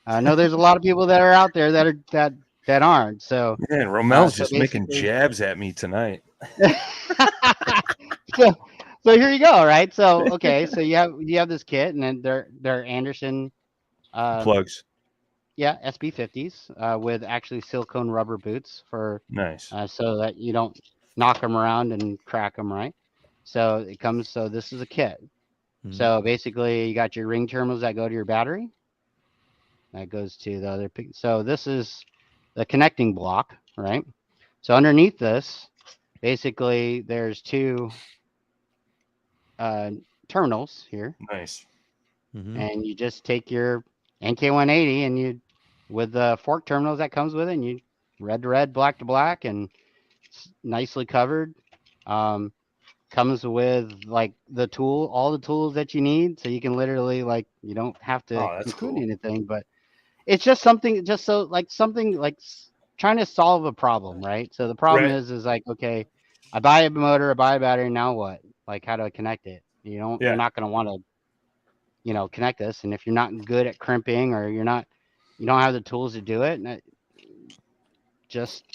I know there's a lot of people that are out there that aren't. So man, Romel's just making jabs at me tonight. So here you go, right? So okay, so you have this kit, and then they're Anderson plugs. SB50s with actually silicone rubber boots for Nice. so that you don't knock them around and crack them, right? So it comes. So this is a kit. Mhm. So basically, you got your ring terminals that go to your battery. That goes to the other. So this is the connecting block, right? So underneath this, basically, there's two terminals here, Nice. Mhm. and you just take your NK180 and you, with the fork terminals that comes with it, and you red to red, black to black, and it's nicely covered. Comes with like all the tools that you need, so you can literally like you don't have to Oh, that's include cool. anything, but it's just something, just so like something like trying to solve a problem, right? So the problem Right. is like, okay, I buy a motor, I buy a battery, now what? Like, how do I connect it? You're Yeah. not going to want to, connect this, and if you're not good at crimping or you don't have the tools to do it, just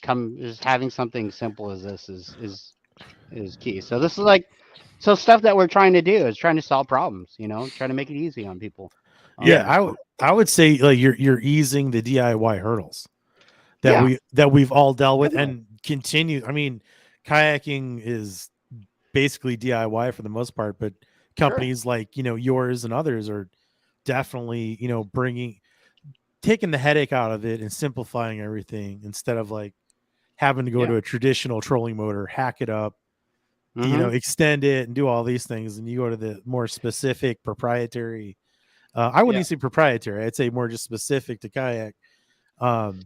having something simple as this is key. So this is like, so stuff that we're trying to do is trying to solve problems, trying to make it easy on people. Yeah, Um, I would say like you're easing the DIY hurdles that Yeah, we've all dealt with definitely. and continue. I mean, kayaking is basically DIY for the most part, but Sure. companies like, yours and others are definitely, taking the headache out of it and simplifying everything instead of like having to go Yeah. to a traditional trolling motor, hack it up, Mm-hmm. extend it and do all these things. And you go to the more specific proprietary, I wouldn't Yeah. even say proprietary. I'd say more just specific to kayak. Um,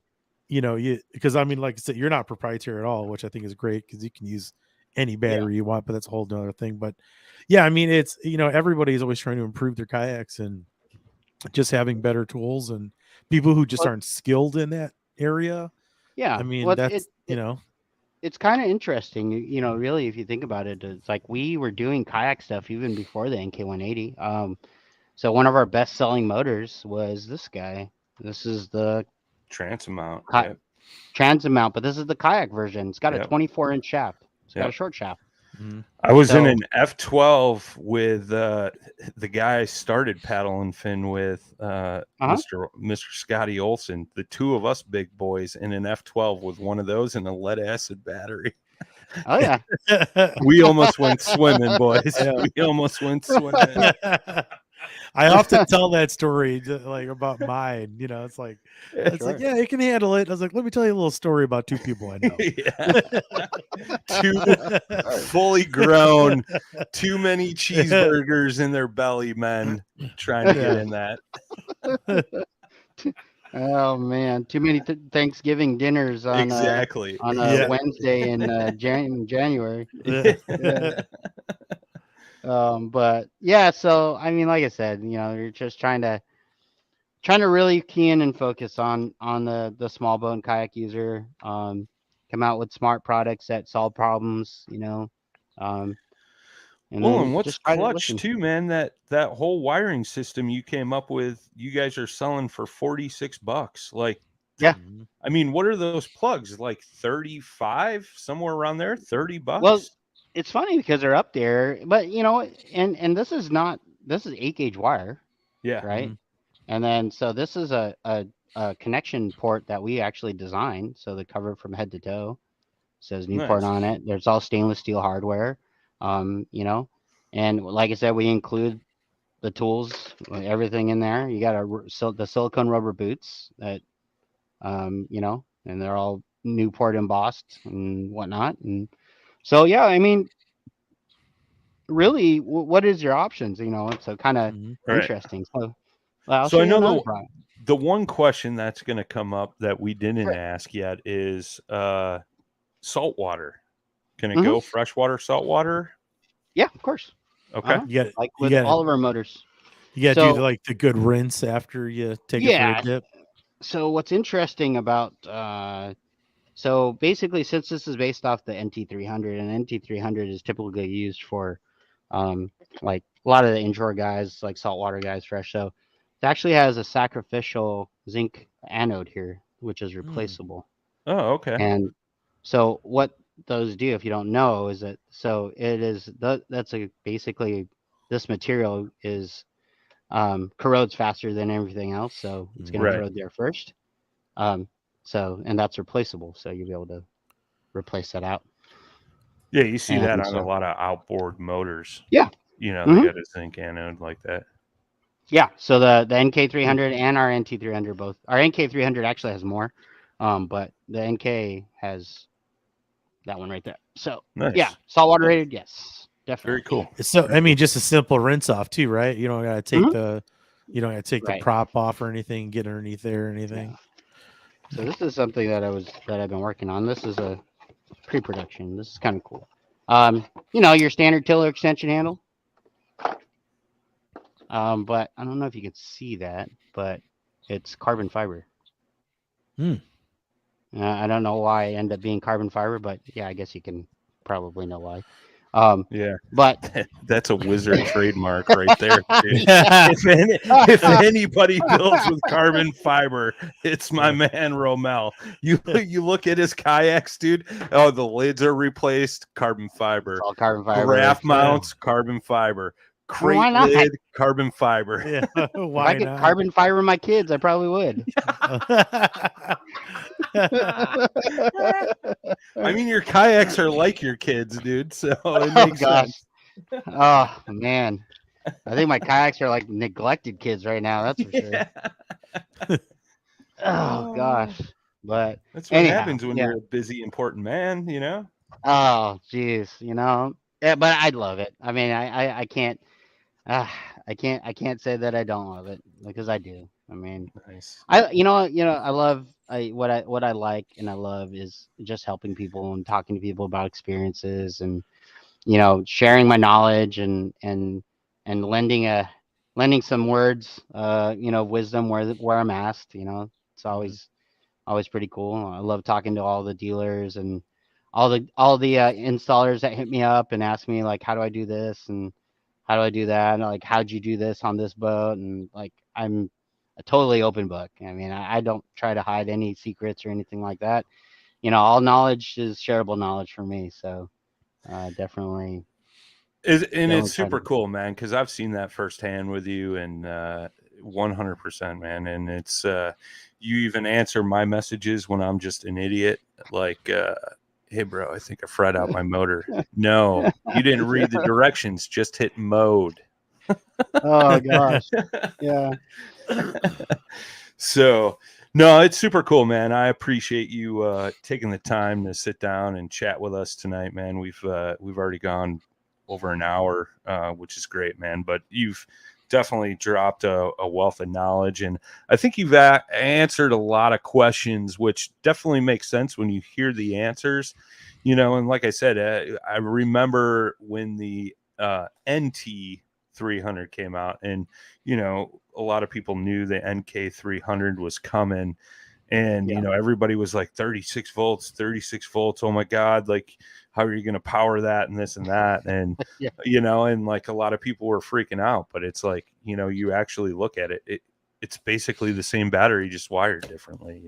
because I mean, like I said, you're not proprietary at all, which I think is great because you can use any Yeah. battery you want, but that's a whole nother thing. But yeah, I mean, it's, everybody's always trying to improve their kayaks and just having better tools and people who just Well, aren't skilled in that area. I yeah. mean, Well, that's, it's kind of interesting, really, if you think about it. It's like we were doing kayak stuff even before the NK180. So one of our best-selling motors was this guy. This is the Transamount. ki- Yep. Transamount, but this is the kayak version. It's got a Yep. 24-inch shaft. It's got a Yep. short shaft. mhm. I was in So, an F12 with the guy I started paddle and fin with, Mr. Scotty Olson. The two of us big boys in an F12 with one of those and a lead acid battery. oh yeah, We almost went swimming, boys. Yeah. We almost went swimming. I often tell that story like about mine. It's like sure. yeah, it can handle it. I was like, let me tell you a little story about two people I know. Yeah. Two fully grown, too many cheeseburgers in their belly men trying to get Yeah. in that. Oh man, too many Thanksgiving dinners Exactly. on a Yeah. Wednesday in January. Yeah. Yeah. But yeah, so I mean, like I said, you're just trying to really key in and focus on the small boat and kayak user. Come out with smart products that solve problems. And Well, then and what's just try to clutch listen. too, man, that whole wiring system you came up with, you guys are selling for $46. Like, Yeah. Mhm. I mean, what are those plugs? Like 35, somewhere around there, Well, $30? it's funny because they're up there, but and this is 8 gauge wire, Yeah. right? Mhm. And then so this is a connection port that we actually designed. So the cover from head to toe says Newport Nice. on it. There's all stainless steel hardware, and like I said, we include the tools, everything in there. You got the silicone rubber boots that, and they're all Newport embossed and whatnot. And so, yeah, I mean, really, what is your options? It's so kind of Mhm. Right. interesting. So I'll So show I you know another product. the one question that's going to come up that we didn't Sure. ask yet is salt water. Can it Hmm. go freshwater, saltwater? Yeah, of course. Okay. Uh-huh. You got Like you with got all of our motors. you got to do So the good rinse after you take it for a yeah. dip. So what's interesting about so basically, since this is based off the NT300, and NT300 is typically used for um, like a lot of the inshore guys, like saltwater guys, fresh. So it actually has a sacrificial zinc anode here, which is Mm. replaceable. Oh, okay. And so what those do, if you don't know, is that so it is that's basically this material is corrodes faster than everything else, so it's going Right. to corrode there first. So and that's replaceable, so you'll be able to replace that out. Yeah, you see that And on a so, lot of outboard motors. yeah. You know, Mhm. they got a zinc anode like that. Yeah, so the NK300 and our NT300 both. Our NK300 actually has more, but the NK has that one right there. So Nice. yeah, saltwater rated, yes, definitely. Very cool. So Very I mean, cool. just a simple rinse off too, right? You don't gotta take Mhm. you don't gotta take the Right. prop off or anything, get underneath there or anything. Yeah. So this is something that I've been working on. This is a pre-production. This is kind of cool. Your standard tiller extension handle. But I don't know if you can see that, but it's carbon fiber. Hmm. I don't know why it ended up being carbon fiber, but yeah, I guess you can probably know why. Yeah, But that's a wizard trademark right there, dude. Yeah. If anybody builds with carbon fiber, it's my man Romel. You look at his kayaks, dude. Oh, the lids are replaced, carbon fiber. it's all carbon fiber. Graph mounts, carbon fiber. Well, why Crate not? lid, carbon fiber. Yeah. If I Why could not? carbon fiber my kids, I probably would. I mean, your kayaks are like your kids, dude. So it Oh makes gosh. sense. Oh man. I think my kayaks are like neglected kids right now, that's for sure. Yeah. Oh gosh. But That's what anyhow, happens when yeah. you're a busy, important man, you know? Oh geez, Yeah, but I love it. I mean, I can't I can't say that I don't love it because I do. I mean, Nice. I love what I like and I love is just helping people and talking to people about experiences and sharing my knowledge and lending some words wisdom where I'm asked. It's always pretty cool. I love talking to all the dealers and all the installers that hit me up and ask me like, how do I do this and how do I do that, and like, how'd you do this on this boat, and like, I'm a totally open book. I mean, I don't try to hide any secrets or anything like that. All knowledge is shareable knowledge for me. So definitely It's try super to. cool, man, because I've seen that firsthand with you, and 100%, man. And it's you even answer my messages when I'm just an idiot, like, hey, bro, I think I fried out my motor. No, you didn't read the directions, just hit mode. Oh gosh, yeah. So, no, it's super cool, man. I appreciate you taking the time to sit down and chat with us tonight, man. We've already gone over an hour, which is great, man. But you've definitely dropped a wealth of knowledge, and I think you've answered a lot of questions, which definitely makes sense when you hear the answers. And like I said, I remember when the NT 300 came out, and a lot of people knew the NK 300 was coming, and Yeah. everybody was like 36 volts. Oh my god, like, how are you going to power that and this and that, and Yeah. and like a lot of people were freaking out, but it's like, you actually look at it's basically the same battery, just wired differently,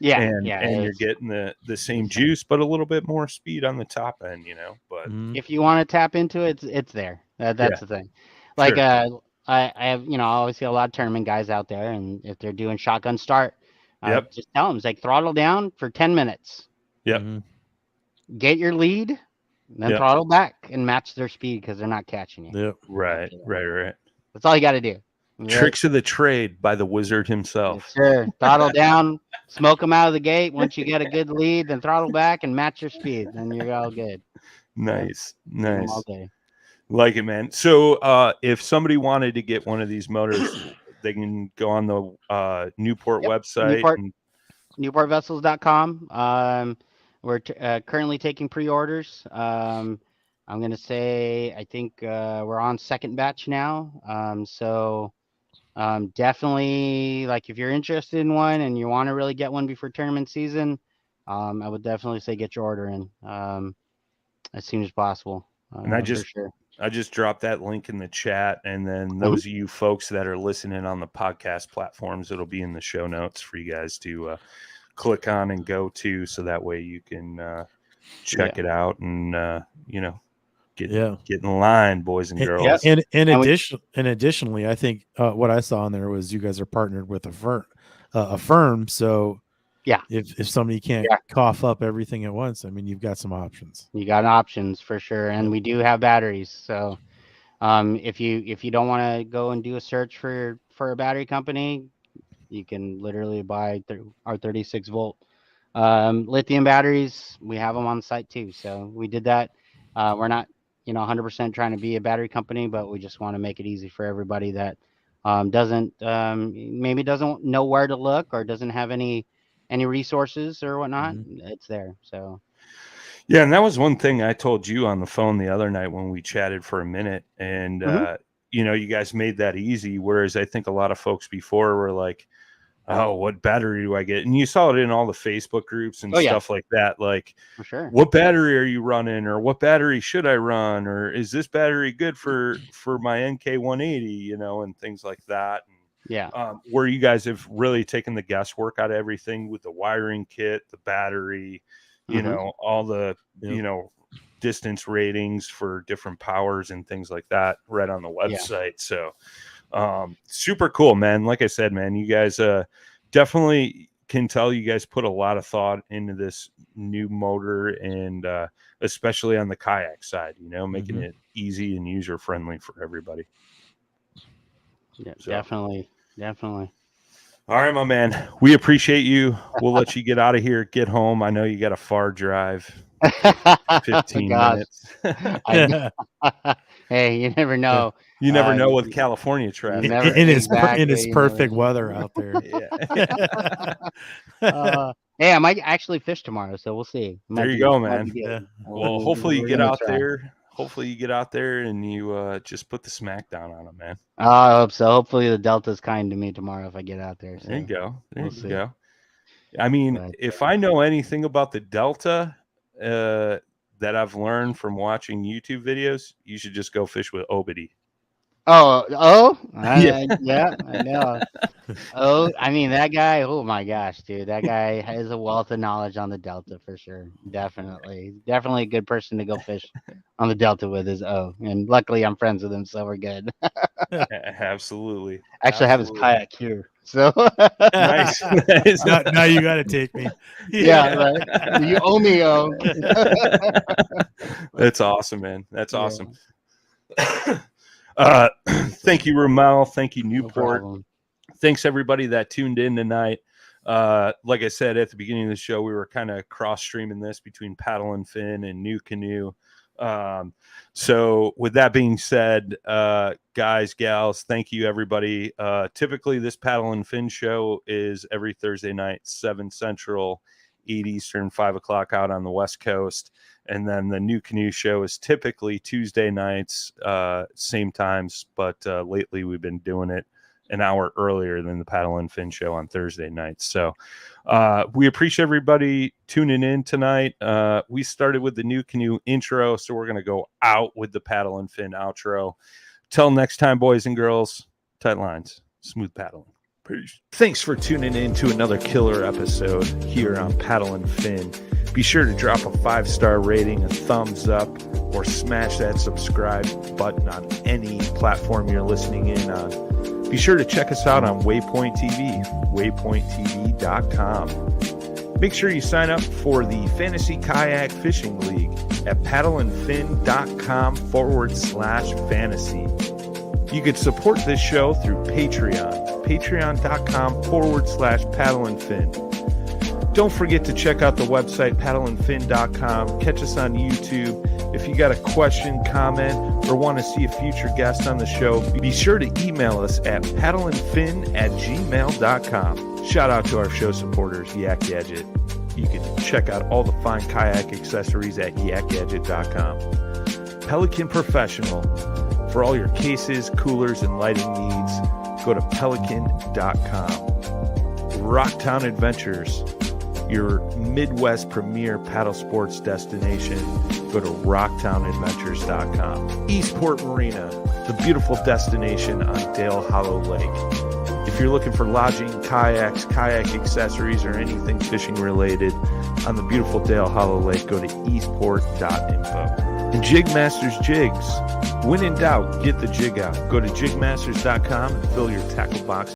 Yeah. and Yeah. you're getting the same juice, but a little bit more speed on the top end, but Mhm. If you want to tap into it, it's there. That's the thing. Like, sure. I have, I always see a lot of tournament guys out there, and if they're doing shotgun start, Yep. just tell them, it's like, throttle down for 10 minutes, Yep. Mhm. get your lead, then Yep. throttle back and match their speed because they're not catching you. Yep. Right. That's all you got to do. Right? Tricks of the trade by the wizard Yes, himself. sir. Throttle down, smoke them out of the gate. Once you get a good lead, then throttle back and match your speed. Then you're all good. Nice. Keep 'em all Nice. day. Like it, man. So if somebody wanted to get one of these motors, they can go on the Newport Yep. website. NewportVessels.com. We're currently taking pre-orders. I'm going to say, I think we're on second batch now. So definitely, like, if you're interested in one and you want to really get one before tournament season, I would definitely say get your order in as soon as possible. And For sure. I just dropped that link in the chat, and then those of you folks that are listening on the podcast platforms, it'll be in the show notes for you guys to click on and go to, so that way you can check it out and Get Yeah. in line, boys and girls. And And we- additionally, I think what I saw in there was you guys are partnered with a firm. So Yeah. if somebody can't cough up everything at once, I mean, you've got some options. You got options for sure, and we do have batteries. So, if you don't want to go and do a search for a battery company, you can literally buy our 36 volt lithium batteries. We have them on site too. So we did that. We're not 100% trying to be a battery company, but we just want to make it easy for everybody that maybe doesn't know where to look or doesn't have any resources or whatnot. It's there. So. Yeah, and that was one thing I told you on the phone the other night when we chatted for a minute, and you guys made that easy. Whereas I think a lot of folks before were like, "Oh, what battery do I get?" And you saw it in all the Facebook groups and stuff like that. Like, for sure, what battery are you running, or what battery should I run, or is this battery good for my NK180? And things like that. And, where you guys have really taken the guesswork out of everything with the wiring kit, the battery. All the, distance ratings for different powers and things like that right on the website. So, super cool, man. Like I said, man, you guys definitely can tell you guys put a lot of thought into this new motor and especially on the kayak side, making it easy and user friendly for everybody. Yeah, so. Definitely. All right, my man. We appreciate you. We'll let you get out of here, get home. I know you got a far drive. 15 minutes. Hey, you never know. You never know with California traffic. In its perfect weather out there. Hey, I might actually fish tomorrow, so we'll see. There you go, man. Well, hopefully you get out there. Hopefully you get out there and you just put the smack down on them, man. I hope so. Hopefully the Delta's kind to me tomorrow if I get out there. So there you go. There you go. I mean, if I know anything about the Delta that I've learned from watching YouTube videos, you should just go fish with Obity. Yeah, I know. I mean, that guy, oh my gosh, dude, that guy has a wealth of knowledge on the Delta for sure. Definitely a good person to go fish on the Delta with is and luckily I'm friends with him, so we're good. Absolutely. Actually, I have his kayak here, so nice. Now you got to take me. Yeah, right. You owe me. That's awesome, man. That's awesome. Thank you, Romel. Thank you, Newport. No Thanks everybody that tuned in tonight. Like I said at the beginning of the show, we were kind of cross streaming this between Paddle and Fin and New Canoe. So with that being said, guys, gals, thank you everybody. Typically this Paddle and Fin show is every Thursday night, 7 Central, 8 Eastern, 5 o'clock out on the West Coast. And then the New Canoe show is typically Tuesday nights, same times, but lately we've been doing it an hour earlier than the Paddle and Fin show on Thursday nights. So we appreciate everybody tuning in tonight. We started with the New Canoe intro, so we're going to go out with the Paddle and Fin outro. Till next time, boys and girls, tight lines, smooth paddling. Peace. Thanks for tuning in to another killer episode here on Paddle and Fin. Be sure to drop a 5-star rating, a thumbs up, or smash that subscribe button on any platform you're listening in on. Be sure to check us out on Waypoint TV, waypointtv.com. Make sure you sign up for the Fantasy Kayak Fishing League at paddleandfin.com/fantasy. You could support this show through Patreon, patreon.com/paddleandfin. Don't forget to check out the website, paddleandfin.com. Catch us on YouTube. If you got a question, comment, or want to see a future guest on the show, be sure to email us at paddleandfin@gmail.com. Shout out to our show supporters, Yak Gadget. You can check out all the fine kayak accessories at yakgadget.com. Pelican Professional. For all your cases, coolers, and lighting needs, go to pelican.com. Rocktown Adventures. Your Midwest premier paddle sports destination, go to rocktownadventures.com. Eastport Marina, the beautiful destination on Dale Hollow Lake. If you're looking for lodging, kayaks, kayak accessories, or anything fishing related on the beautiful Dale Hollow Lake, go to eastport.info. And Jig Masters jigs. When in doubt, get the jig out. Go to jigmasters.com and fill your tackle box